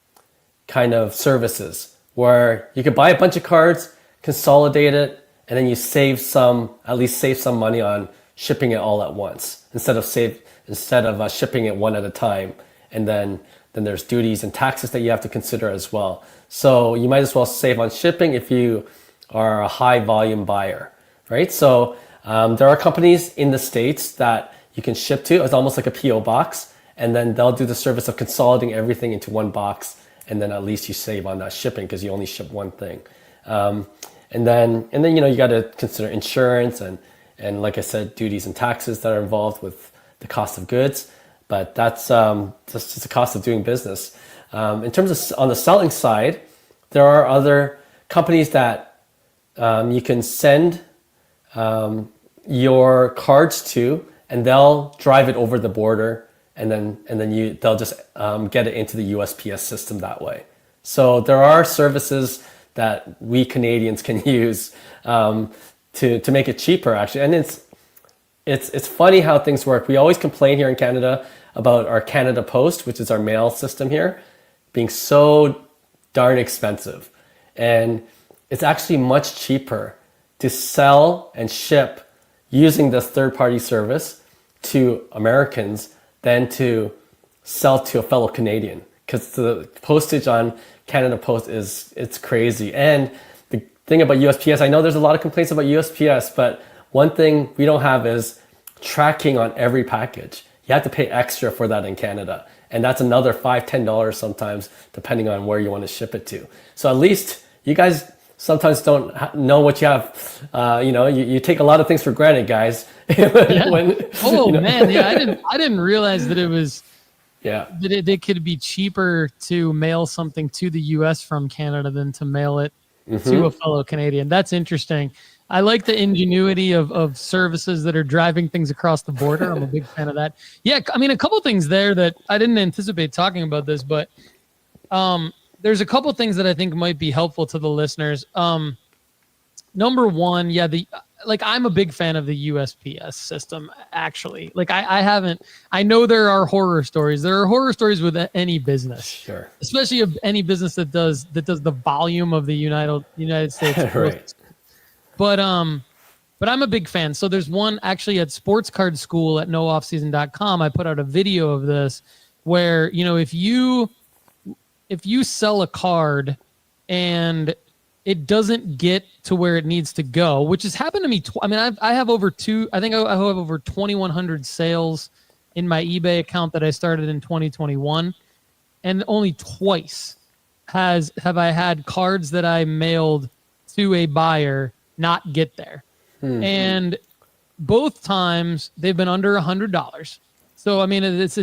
kind of services where you could buy a bunch of cards, consolidate it, and then you at least save some money on shipping it all at once instead of shipping it one at a time. And then there's duties and taxes that you have to consider as well. So you might as well save on shipping if you are a high volume buyer, right? So there are companies in the States that you can ship to. It's almost like a PO box, and then they'll do the service of consolidating everything into one box, and then at least you save on that shipping because you only ship one thing. And then you got to consider insurance and like I said, duties and taxes that are involved with the cost of goods. But that's just the cost of doing business. In terms of on the selling side, there are other companies that you can send your cards to, and they'll drive it over the border, and then they'll just get it into the USPS system that way. So there are services that we Canadians can use to make it cheaper, actually. And it's funny how things work. We always complain here in Canada about our Canada Post, which is our mail system here, being so darn expensive. And it's actually much cheaper to sell and ship using this third-party service to Americans than to sell to a fellow Canadian, because the postage on Canada Post it's crazy. And the thing about USPS, I know there's a lot of complaints about USPS, but one thing we don't have is tracking on every package. You have to pay extra for that in Canada. And that's another $5, $10 sometimes, depending on where you want to ship it to. So at least you guys sometimes don't know what you have. You take a lot of things for granted, guys. Man, yeah, I didn't realize that it was. Yeah. That it could be cheaper to mail something to the U.S. from Canada than to mail it to a fellow Canadian. That's interesting. I like the ingenuity of services that are driving things across the border. I'm a big fan of that. Yeah, I mean, a couple things there that I didn't anticipate talking about this, but there's a couple things that I think might be helpful to the listeners. Number one, I'm a big fan of the USPS system, actually. Like I know there are horror stories. There are horror stories with any business. Sure. Especially of any business that does the volume of the United States. Right. But I'm a big fan. So there's one actually at Sports Card School at nooffseason.com. I put out a video of this where, if you sell a card and it doesn't get to where it needs to go, which has happened to me. I have over 2,100 sales in my eBay account that I started in 2021. And only twice have I had cards that I mailed to a buyer not get there. And both times they've been under $100. So I mean, it's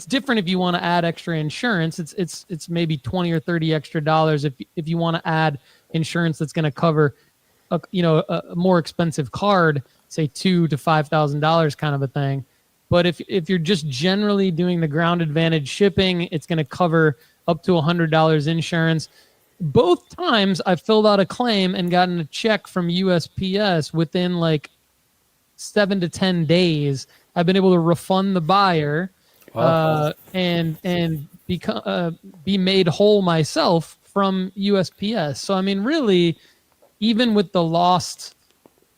different if you want to add extra insurance. It's maybe 20 or 30 extra dollars if you want to add insurance that's going to cover a more expensive card, say $2,000 to $5,000 kind of a thing. But if you're just generally doing the ground advantage shipping, it's going to cover up to $100 insurance. Both times I filled out a claim and gotten a check from USPS within like 7 to 10 days. I've been able to refund the buyer and be made whole myself from USPS. So I mean, really, even with the lost,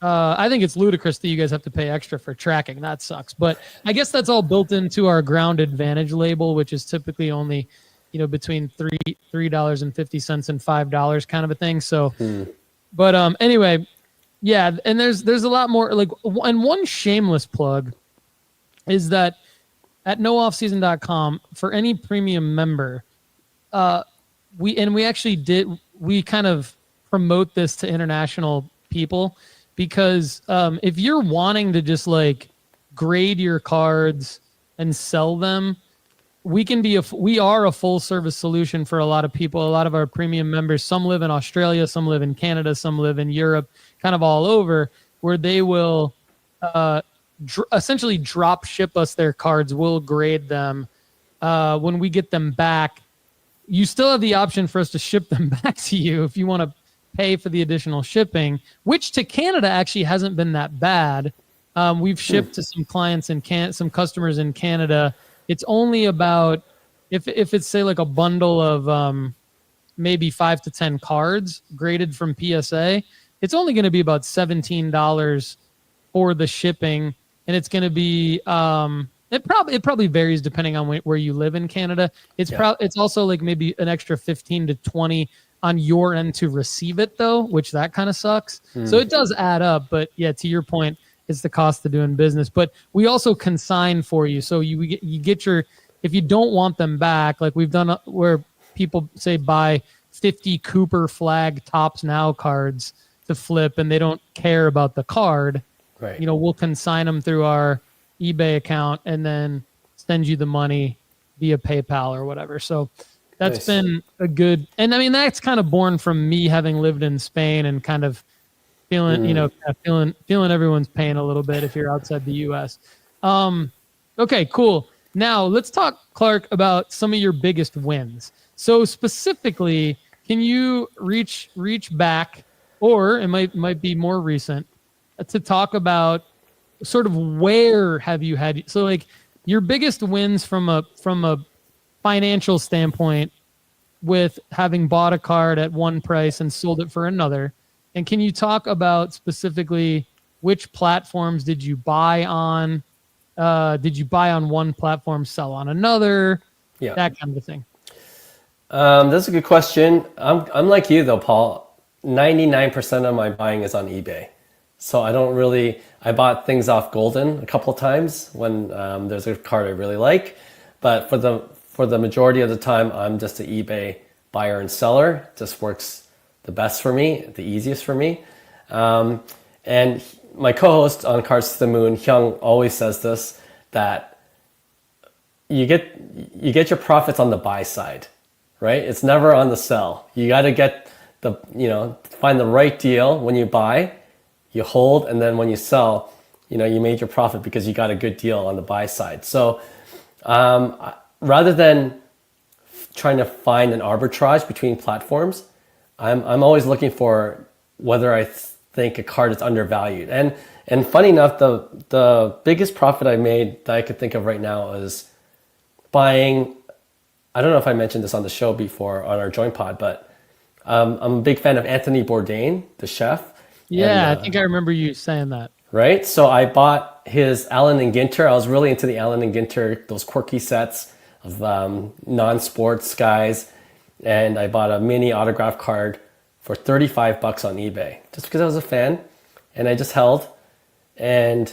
I think it's ludicrous that you guys have to pay extra for tracking. That sucks. But I guess that's all built into our ground advantage label, which is typically only between $3.50 and $5 kind of a thing. So, but anyway, yeah. And there's a lot more and one shameless plug is that at nooffseason.com for any premium member, we kind of promote this to international people because if you're wanting to just grade your cards and sell them, we are a full service solution for a lot of people. A lot of our premium members, some live in Australia, some live in Canada, some live in Europe, kind of all over, where they will essentially drop ship us their cards. We'll grade them. When we get them back, you still have the option for us to ship them back to you if you want to pay for the additional shipping, which to Canada actually hasn't been that bad. We've shipped to some clients some customers in Canada. It's only about if it's say like a bundle of maybe 5 to 10 cards graded from PSA, it's only going to be about $17 for the shipping, and it's going to be it probably varies depending on where you live in Canada. It's also like maybe an extra 15 to 20 on your end to receive it though, which that kind of sucks. So it does add up, but yeah, to your point, it's the cost of doing business. But we also consign for you. So you get your, if you don't want them back, like we've done where people say buy 50 Cooper flag Tops Now cards to flip and they don't care about the card, right? We'll consign them through our eBay account and then send you the money via PayPal or whatever. So that's been a good, and I mean, that's kind of born from me having lived in Spain and kind of feeling, feeling everyone's pain a little bit if you're outside the U.S. Okay, cool. Now let's talk, Clark, about some of your biggest wins. So specifically, can you reach back, or it might be more recent, to talk about sort of where have you had, so like your biggest wins from a financial standpoint with having bought a card at one price and sold it for another. And can you talk about specifically which platforms did you buy on? Did you buy on one platform, sell on another? Yeah, that kind of thing. That's a good question. I'm like you though, Paul. 99% of my buying is on eBay. So I bought things off Golden a couple of times when there's a card I really like. But for the majority of the time, I'm just an eBay buyer and seller. It just works the best for me, the easiest for me. And my co-host on Cards to the Moon, Hyung, always says this, that you get your profits on the buy side, right? It's never on the sell. You got to get find the right deal when you buy, you hold, and then when you sell, you made your profit because you got a good deal on the buy side. So rather than trying to find an arbitrage between platforms, I'm always looking for whether I think a card is undervalued. And funny enough, the biggest profit I made that I could think of right now is buying. I don't know if I mentioned this on the show before on our joint pod, but I'm a big fan of Anthony Bourdain, the chef. Yeah, I think I remember you saying that. Right? So I bought his Allen and Ginter. I was really into the Allen and Ginter, those quirky sets of non-sports guys. And I bought a mini autograph card for $35 on eBay, just because I was a fan. And I just held. And,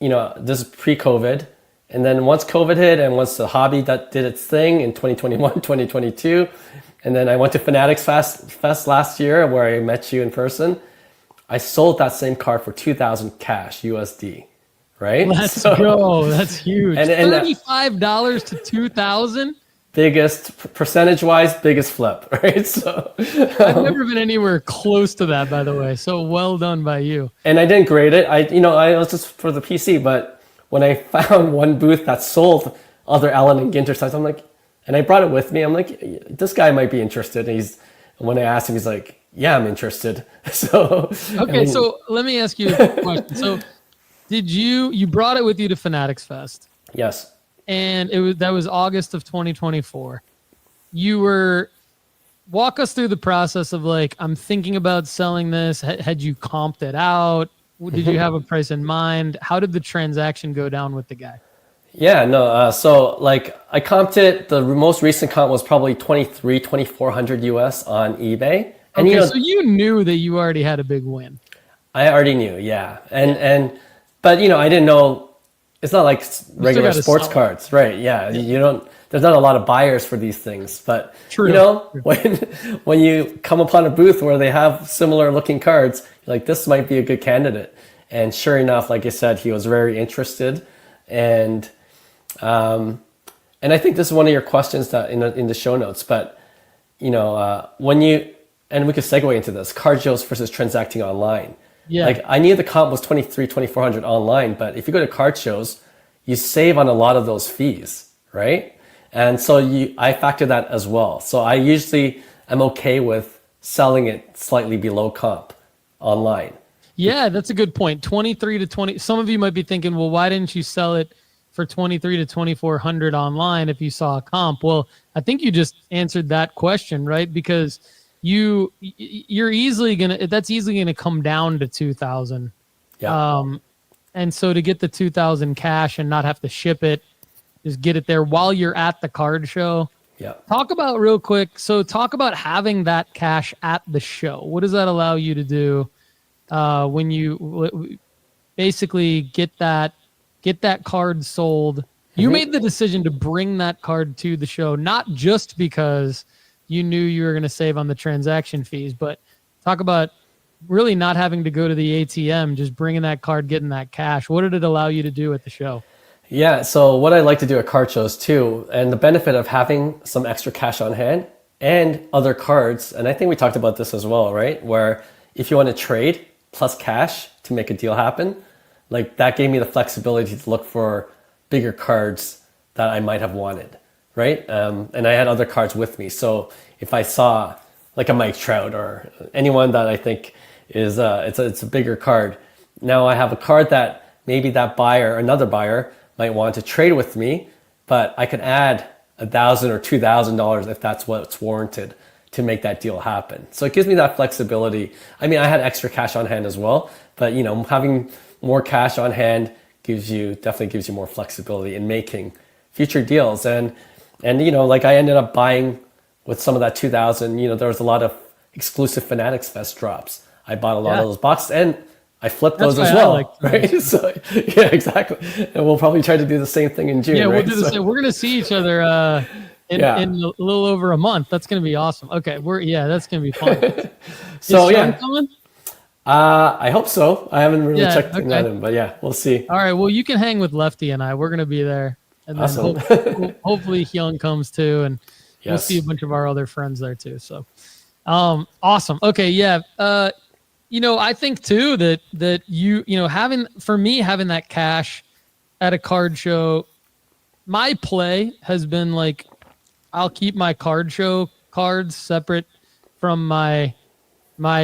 this is pre-COVID. And then once COVID hit and once the hobby that did its thing in 2021, 2022, and then I went to Fanatics Fest last year where I met you in person, I sold that same card for $2,000 cash USD, right? Let's go. That's huge. And $35 to $2,000? Biggest, percentage-wise, biggest flip, right? So I've never been anywhere close to that, by the way. So well done by you. And I didn't grade it. I was just for the PC, but when I found one booth that sold other Allen and Ginter sites, I'm like, and I brought it with me. I'm like, this guy might be interested. And when I asked him, he's like, yeah, I'm interested. So okay, so let me ask you a question. So did you brought it with you to Fanatics Fest? Yes. And that was August of 2024. Walk us through the process of like, I'm thinking about selling this. Had you comped it out? Did you have a price in mind? How did the transaction go down with the guy? Yeah, no. So like I comped it. The most recent comp was probably 2,400 US on eBay. And okay, so you knew that you already had a big win. I already knew, yeah. But I didn't know. It's not like regular sports cards, right? Yeah, you don't. There's not a lot of buyers for these things, but true. When you come upon a booth where they have similar looking cards, you're like, this might be a good candidate. And sure enough, like I said, he was very interested, and I think this is one of your questions that in the show notes. But when you and we could segue into this, card shows versus transacting online. Yeah. Like I knew the comp was 2,400 online, but if you go to card shows, you save on a lot of those fees, right? And so I factor that as well. So I usually am okay with selling it slightly below comp online. Yeah, that's a good point. 23 to 20. Some of you might be thinking, well, why didn't you sell it for 23 to 2,400 online if you saw a comp? Well, I think you just answered that question, right? Because you're easily gonna come down to 2,000. Yeah. And so to get the 2,000 cash and not have to ship it, just get it there while you're at the card show. Yeah. Talk about having that cash at the show. What does that allow you to do when you basically get that card sold? You made the decision to bring that card to the show, not just because you knew you were going to save on the transaction fees, but talk about really not having to go to the ATM, just bringing that card, getting that cash. What did it allow you to do at the show? Yeah, so what I like to do at card shows too, and the benefit of having some extra cash on hand and other cards, and I think we talked about this as well, right? Where if you want to trade plus cash to make a deal happen, like that gave me the flexibility to look for bigger cards that I might have wanted, right? And I had other cards with me. So if I saw like a Mike Trout or anyone that I think is it's a bigger card, now I have a card that maybe that buyer, another buyer, might want to trade with me, but I could add $1,000 or $2,000 if that's what's warranted to make that deal happen. So it gives me that flexibility. I mean, I had extra cash on hand as well, but having more cash on hand definitely gives you more flexibility in making future deals. And like I ended up buying with some of that 2,000. There was a lot of exclusive Fanatics Fest drops. I bought a lot of those boxes, and I flip That's those as why I well, like right? So yeah, exactly. And we'll probably try to do the same thing in June. Yeah, we'll right? do the same. We're gonna see each other in a little over a month. That's gonna be awesome. Okay, that's gonna be fun. So Is Sean yeah, coming? I hope so. I haven't really checked okay. that in, but yeah, we'll see. All right. Well, you can hang with Lefty and I. We're gonna be there, and then Awesome. hopefully Hyung comes too, and we'll Yes. see a bunch of our other friends there too. So, awesome. Okay, yeah. I think too that having that cash at a card show, my play has been like, I'll keep my card show cards separate from my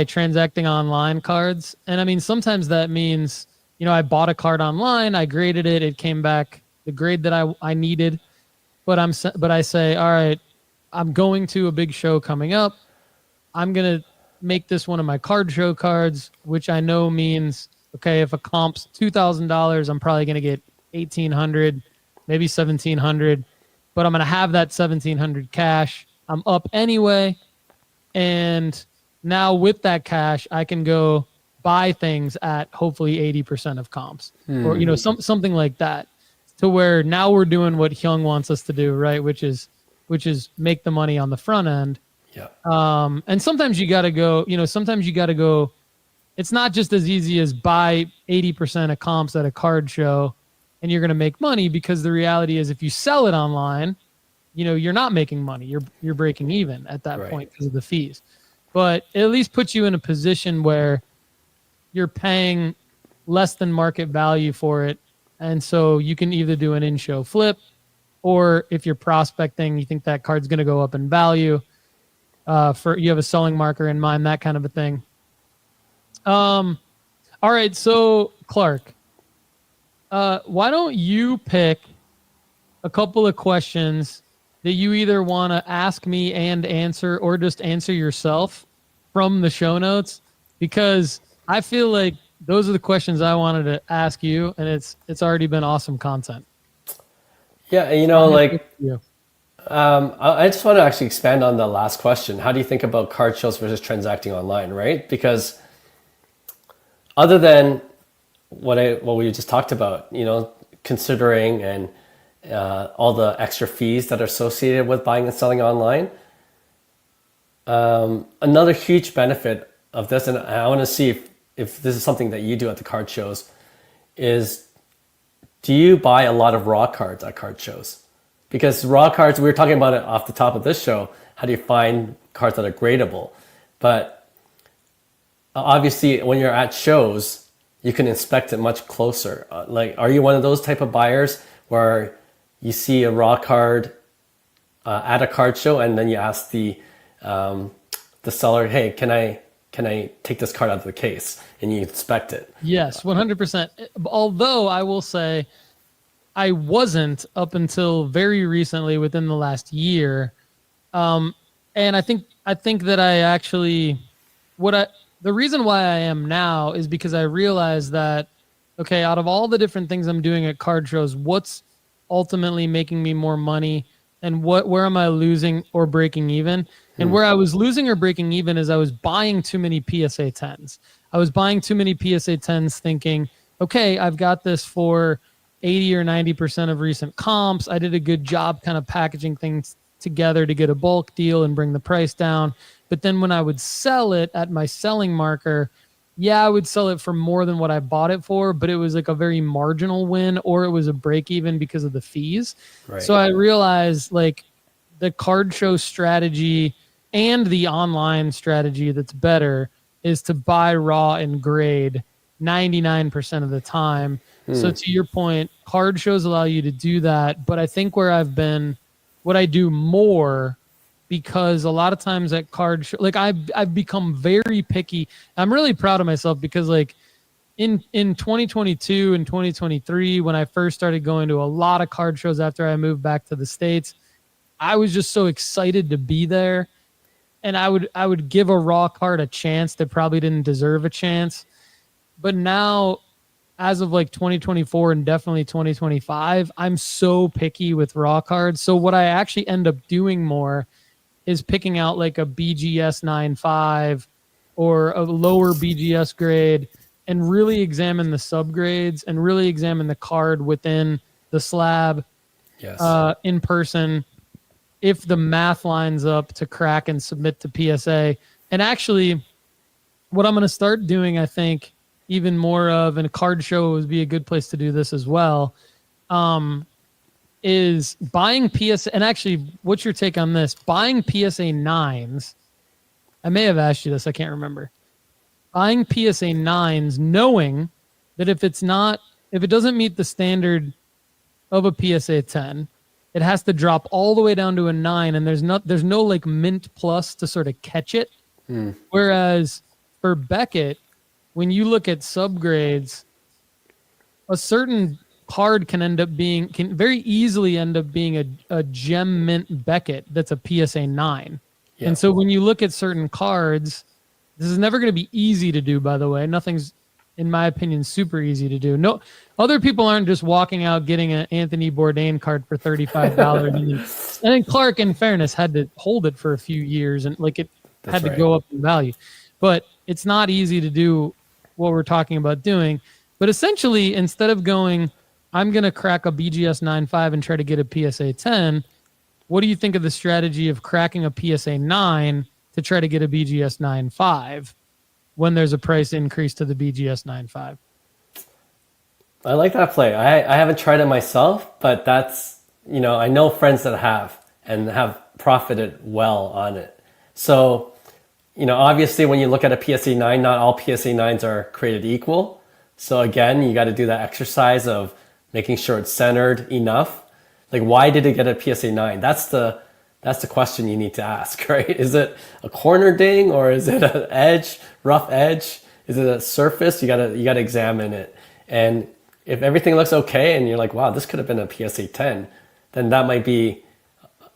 transacting online cards. And I mean, sometimes that means, I bought a card online, I graded it, it came back the grade that I needed, but I say, all right, I'm going to a big show coming up. I'm going to make this one of my card show cards, which I know means, okay, if a comp's $2,000, I'm probably going to get 1,800, maybe 1,700, but I'm going to have that 1,700 cash. I'm up anyway. And now with that cash, I can go buy things at hopefully 80% of comps or, something like that, to where now we're doing what Hyung wants us to do, right? Which is make the money on the front end. Yeah. And sometimes you got to go, it's not just as easy as buy 80% of comps at a card show and you're going to make money, because the reality is if you sell it online, you're not making money. You're breaking even at that point because of the fees. But it at least puts you in a position where you're paying less than market value for it. And so you can either do an in-show flip, or if you're prospecting, you think that card's going to go up in value, you have a selling marker in mind, that kind of a thing. All right. So Clark, why don't you pick a couple of questions that you either want to ask me and answer, or just answer yourself from the show notes, because I feel like those are the questions I wanted to ask you, and it's already been awesome content. Yeah, I just want to actually expand on the last question. How do you think about card shows versus transacting online, right? Because other than what we just talked about, considering and all the extra fees that are associated with buying and selling online, another huge benefit of this, and I want to see if this is something that you do at the card shows, is do you buy a lot of raw cards at card shows? Because raw cards, we were talking about it off the top of this show, how do you find cards that are gradable? But obviously when you're at shows, you can inspect it much closer. Are you one of those type of buyers where you see a raw card at a card show and then you ask the seller, hey, can I take this card out of the case, and you inspect it? Yes, 100%. Although I will say I wasn't up until very recently, within the last year. And I think that I actually, the reason why I am now is because I realized that, okay, out of all the different things I'm doing at card shows, what's ultimately making me more money, and where am I losing or breaking even? And where I was losing or breaking even is I was buying too many PSA 10s. I was buying too many PSA 10s thinking, okay, I've got this for 80 or 90% of recent comps. I did a good job kind of packaging things together to get a bulk deal and bring the price down. But then when I would sell it at my selling marker, I would sell it for more than what I bought it for, but it was like a very marginal win, or it was a break even because of the fees. Right. So I realized like the card show strategy and the online strategy that's better is to buy raw and grade 99% of the time. So to your point, card shows allow you to do that. But I think what I do more, because a lot of times at card show, like I've become very picky. I'm really proud of myself, because like in 2022 and 2023, when I first started going to a lot of card shows after I moved back to the States, I was just so excited to be there. And I would give a raw card a chance that probably didn't deserve a chance. But now, as of like 2024 and definitely 2025, I'm so picky with raw cards. So what I actually end up doing more is picking out like a BGS 9.5 or a lower BGS grade and really examine the subgrades and really examine the card within the slab in person, if the math lines up to crack and submit to PSA. And actually, what I'm going to start doing, I think, even more of, and a card show would be a good place to do this as well, is buying PSA. And actually, what's your take on this? Buying PSA 9s. I may have asked you this. I can't remember. Buying PSA 9s, knowing that if it doesn't meet the standard of a PSA 10, it has to drop all the way down to a 9, and there's no like mint plus to sort of catch it. Whereas for Beckett, when you look at subgrades, a certain card can very easily end up being a gem mint Beckett that's a PSA 9. Yeah. And so when you look at certain cards, this is never going to be easy to do, by the way. Nothing's, in my opinion, super easy to do. No, other people aren't just walking out getting an Anthony Bourdain card for $35. And then Clark, in fairness, had to hold it for a few years, and like it had to go up in value. But it's not easy to do what we're talking about doing. But essentially, instead of going, I'm going to crack a BGS 9.5 and try to get a PSA 10, what do you think of the strategy of cracking a PSA 9 to try to get a BGS 9.5 when there's a price increase to the BGS 9.5? I like that play. I haven't tried it myself, but that's, I know friends that have and have profited well on it. So, obviously when you look at a PSA 9, not all PSA 9s are created equal. So again, you got to do that exercise of making sure it's centered enough. Like, why did it get a PSA 9? That's the question you need to ask, right? Is it a corner ding, or is it an edge, rough edge? Is it a surface? You gotta examine it. And if everything looks okay and you're like, wow, this could have been a PSA 10, then that might be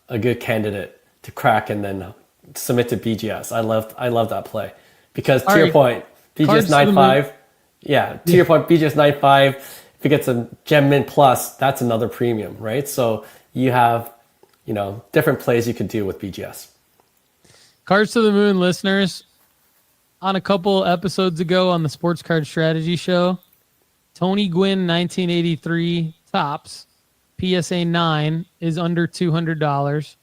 a good candidate to crack and then submit to BGS. I love that play, because to your point, BGS 9.5, to your point, BGS 9.5, if it gets a gem mint plus, that's another premium, right? So you have, different plays you can do with BGS. Cards to the Moon listeners, on a couple episodes ago on the Sports Card Strategy Show, Tony Gwynn 1983 tops PSA 9 is under $200.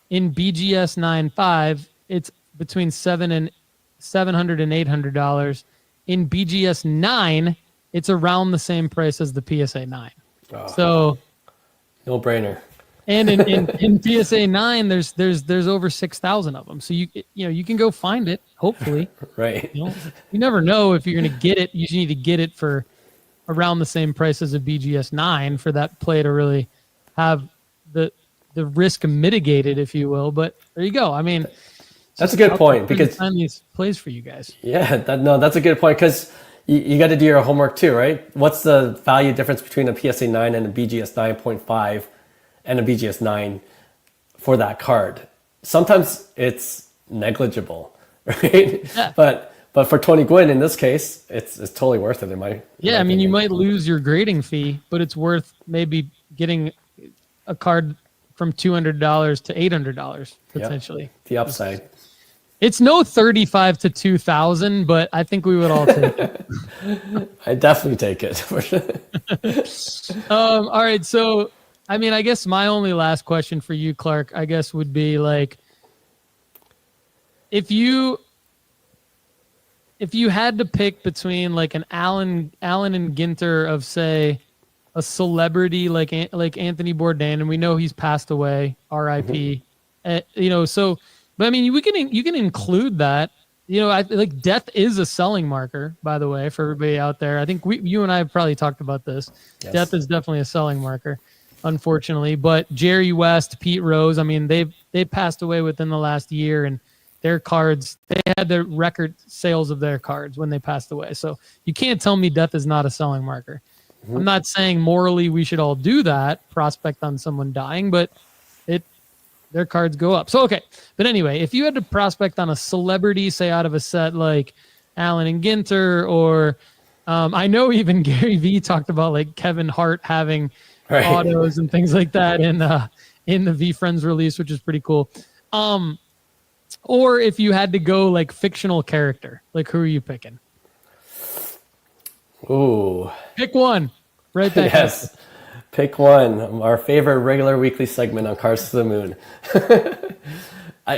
In BGS 9.5, it's between $700 and $800. In BGS 9, it's around the same price as the PSA 9. Oh, so, no brainer. And in PSA 9, there's over 6,000 of them. So you can go find it, hopefully. Right. You never know if you're going to get it. You need to get it for around the same price as a BGS 9 for that play to really have the risk mitigated, if you will. But there you go. I mean, that's a good point, because find these plays for you guys. Yeah, that's a good point, because you got to do your homework too, right? What's the value difference between a PSA 9 and a BGS 9.5 and a BGS 9 for that card? Sometimes it's negligible, right? Yeah. But for Tony Gwynn in this case, it's totally worth it in my opinion. You might lose your grading fee, but it's worth maybe getting a card from $200 to $800 potentially. Yep. The upside. It's no 35 to 2,000, but I think we would all take it. I definitely take it. For sure. All right. So, I guess my only last question for you, Clark, I guess would be like, if you had to pick between like an Allen and Ginter of, say, a celebrity like Anthony Bourdain, and we know he's passed away, R.I.P. So. But you can include that. Like death is a selling marker, by the way, for everybody out there. I think you and I have probably talked about this. Yes. Death is definitely a selling marker, unfortunately. But Jerry West, Pete Rose, they passed away within the last year, and their cards, they had the record sales of their cards when they passed away. So you can't tell me death is not a selling marker. Mm-hmm. I'm not saying morally we should all do that, prospect on someone dying, but their cards go up. So, okay. But anyway, if you had to prospect on a celebrity, say out of a set like Allen and Ginter, or I know even Gary Vee talked about like Kevin Hart having autos and things like that in the V Friends release, which is pretty cool. Or if you had to go like fictional character, like who are you picking? Ooh. Pick one. Right there. Yes. Pick one. Our favorite regular weekly segment on Cards to the Moon.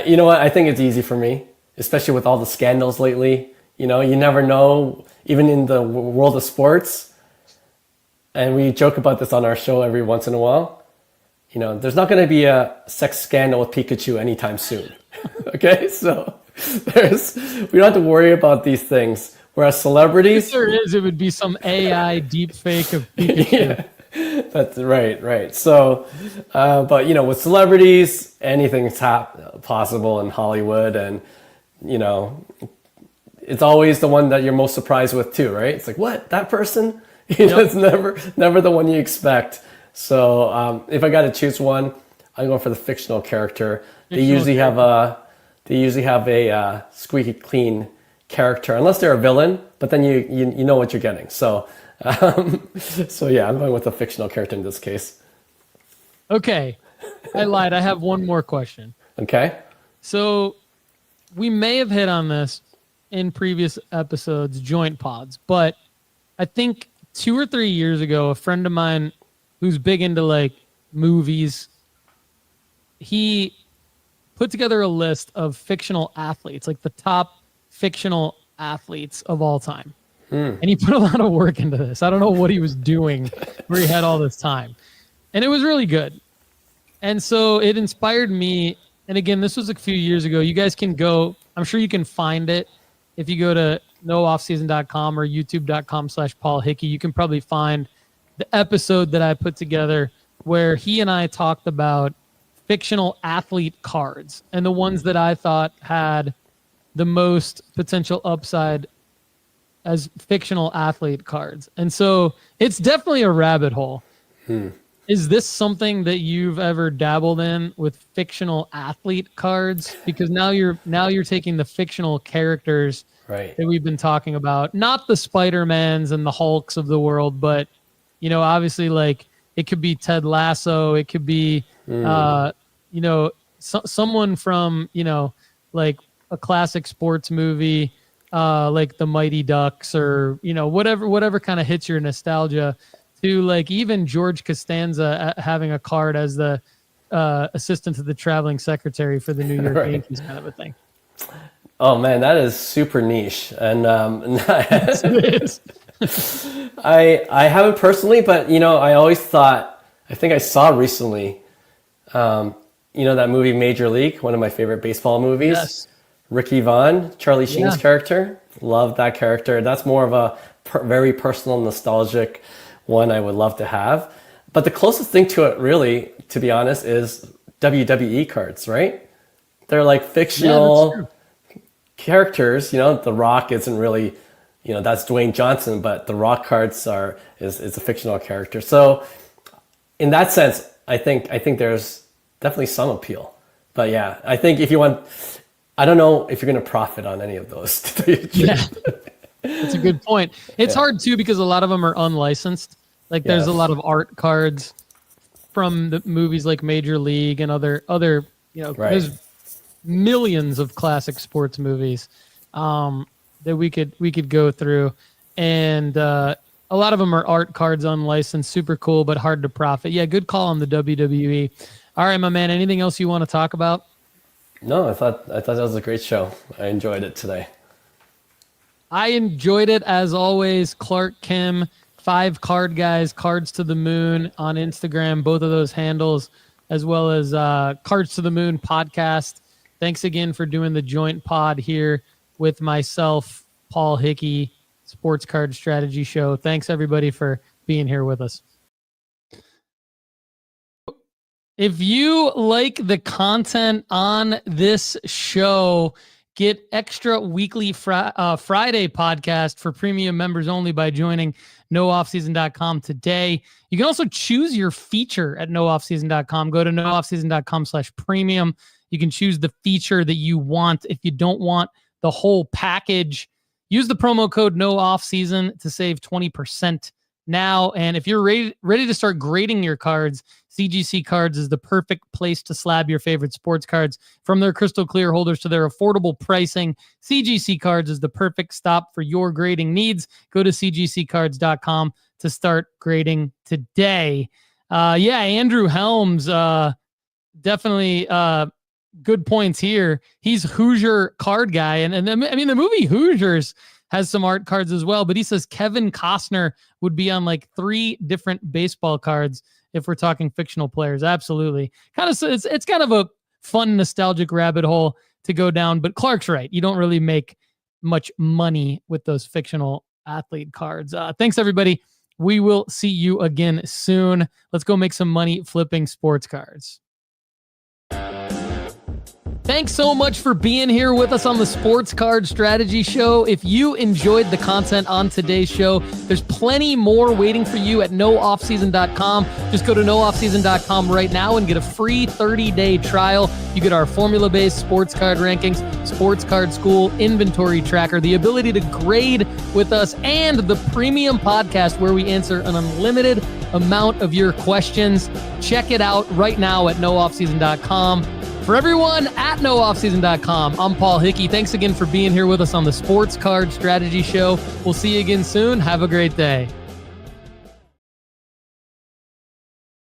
You know what? I think it's easy for me, especially with all the scandals lately. You know, you never know, even in the world of sports. And we joke about this on our show every once in a while. You know, there's not going to be a sex scandal with Pikachu anytime soon. Okay, so we don't have to worry about these things. Whereas celebrities, if there is, it would be some AI deep fake of Pikachu. Yeah, that's right. So, but you know, with celebrities, anything's possible in Hollywood, and you know, it's always the one that you're most surprised with too, right? It's like, what, that person? You know, it's never the one you expect. So if I got to choose one, I'm going for the fictional character. They usually have a squeaky clean character, unless they're a villain. But then you know what you're getting. So yeah, I'm going with a fictional character in this case. Okay, I lied. I have one more question. Okay. So we may have hit on this in previous episodes, joint pods, but I think 2 or 3 years ago, a friend of mine who's big into like movies, he put together a list of fictional athletes, like the top fictional athletes of all time. And he put a lot of work into this. I don't know what he was doing where he had all this time. And it was really good. And so it inspired me. And again, this was a few years ago. You guys can go, I'm sure you can find it. If you go to nooffseason.com or youtube.com/Paul Hickey, you can probably find the episode that I put together where he and I talked about fictional athlete cards and the ones that I thought had the most potential upside as fictional athlete cards. And so it's definitely a rabbit hole. Is this something that you've ever dabbled in with fictional athlete cards? Because now you're taking the fictional characters that we've been talking about, not the Spider-Mans and the Hulks of the world, but you know, obviously like it could be Ted Lasso, it could be you know, someone from, you know, like a classic sports movie, like the Mighty Ducks, or you know, whatever kind of hits your nostalgia, to like even George Costanza having a card as the assistant to the traveling secretary for the New York Yankees, kind of a thing. Oh man, that is super niche, and Yes, it is. I haven't personally, but you know, I always thought, I think I saw recently, you know, that movie Major League, one of my favorite baseball movies. Yes. Ricky Vaughn, Charlie Sheen's character. Love that character. That's more of a very personal, nostalgic one I would love to have. But the closest thing to it, really, to be honest, is WWE cards, right? They're like fictional characters. You know, The Rock isn't really, you know, that's Dwayne Johnson, but The Rock cards is a fictional character. So in that sense, I think there's definitely some appeal. But yeah, I think if you want, I don't know if you're going to profit on any of those. Yeah, that's a good point. It's hard too because a lot of them are unlicensed. Like there's a lot of art cards from the movies like Major League and other you know, there's millions of classic sports movies that we could go through, and a lot of them are art cards, unlicensed, super cool, but hard to profit. Yeah, good call on the WWE. All right, my man. Anything else you want to talk about? No, I thought that was a great show. I enjoyed it today. I enjoyed it as always. Clark Kim, 5 Card Guys, Cards to the Moon on Instagram, both of those handles, as well as Cards to the Moon podcast. Thanks again for doing the joint pod here with myself, Paul Hickey, Sports Card Strategy Show. Thanks everybody for being here with us. If you like the content on this show, get extra weekly Friday podcast for premium members only by joining nooffseason.com today. You can also choose your feature at nooffseason.com. Go to nooffseason.com/premium. You can choose the feature that you want. If you don't want the whole package, use the promo code NOOFFSEASON to save 20% now. And if you're ready to start grading your cards, CGC Cards is the perfect place to slab your favorite sports cards. From their crystal clear holders to their affordable pricing, CGC Cards is the perfect stop for your grading needs. Go to cgccards.com to start grading today. Andrew Helms, definitely good points here. He's Hoosier card guy. And I mean, the movie Hoosiers has some art cards as well, but he says Kevin Costner would be on like 3 different baseball cards if we're talking fictional players. Absolutely. It's kind of a fun, nostalgic rabbit hole to go down, but Clark's right. You don't really make much money with those fictional athlete cards. Thanks, everybody. We will see you again soon. Let's go make some money flipping sports cards. Thanks so much for being here with us on the Sports Card Strategy Show. If you enjoyed the content on today's show, there's plenty more waiting for you at nooffseason.com. Just go to nooffseason.com right now and get a free 30-day trial. You get our formula-based sports card rankings, sports card school, inventory tracker, the ability to grade with us, and the premium podcast where we answer an unlimited amount of your questions. Check it out right now at nooffseason.com. For everyone at nooffseason.com, I'm Paul Hickey. Thanks again for being here with us on the Sports Card Strategy Show. We'll see you again soon. Have a great day.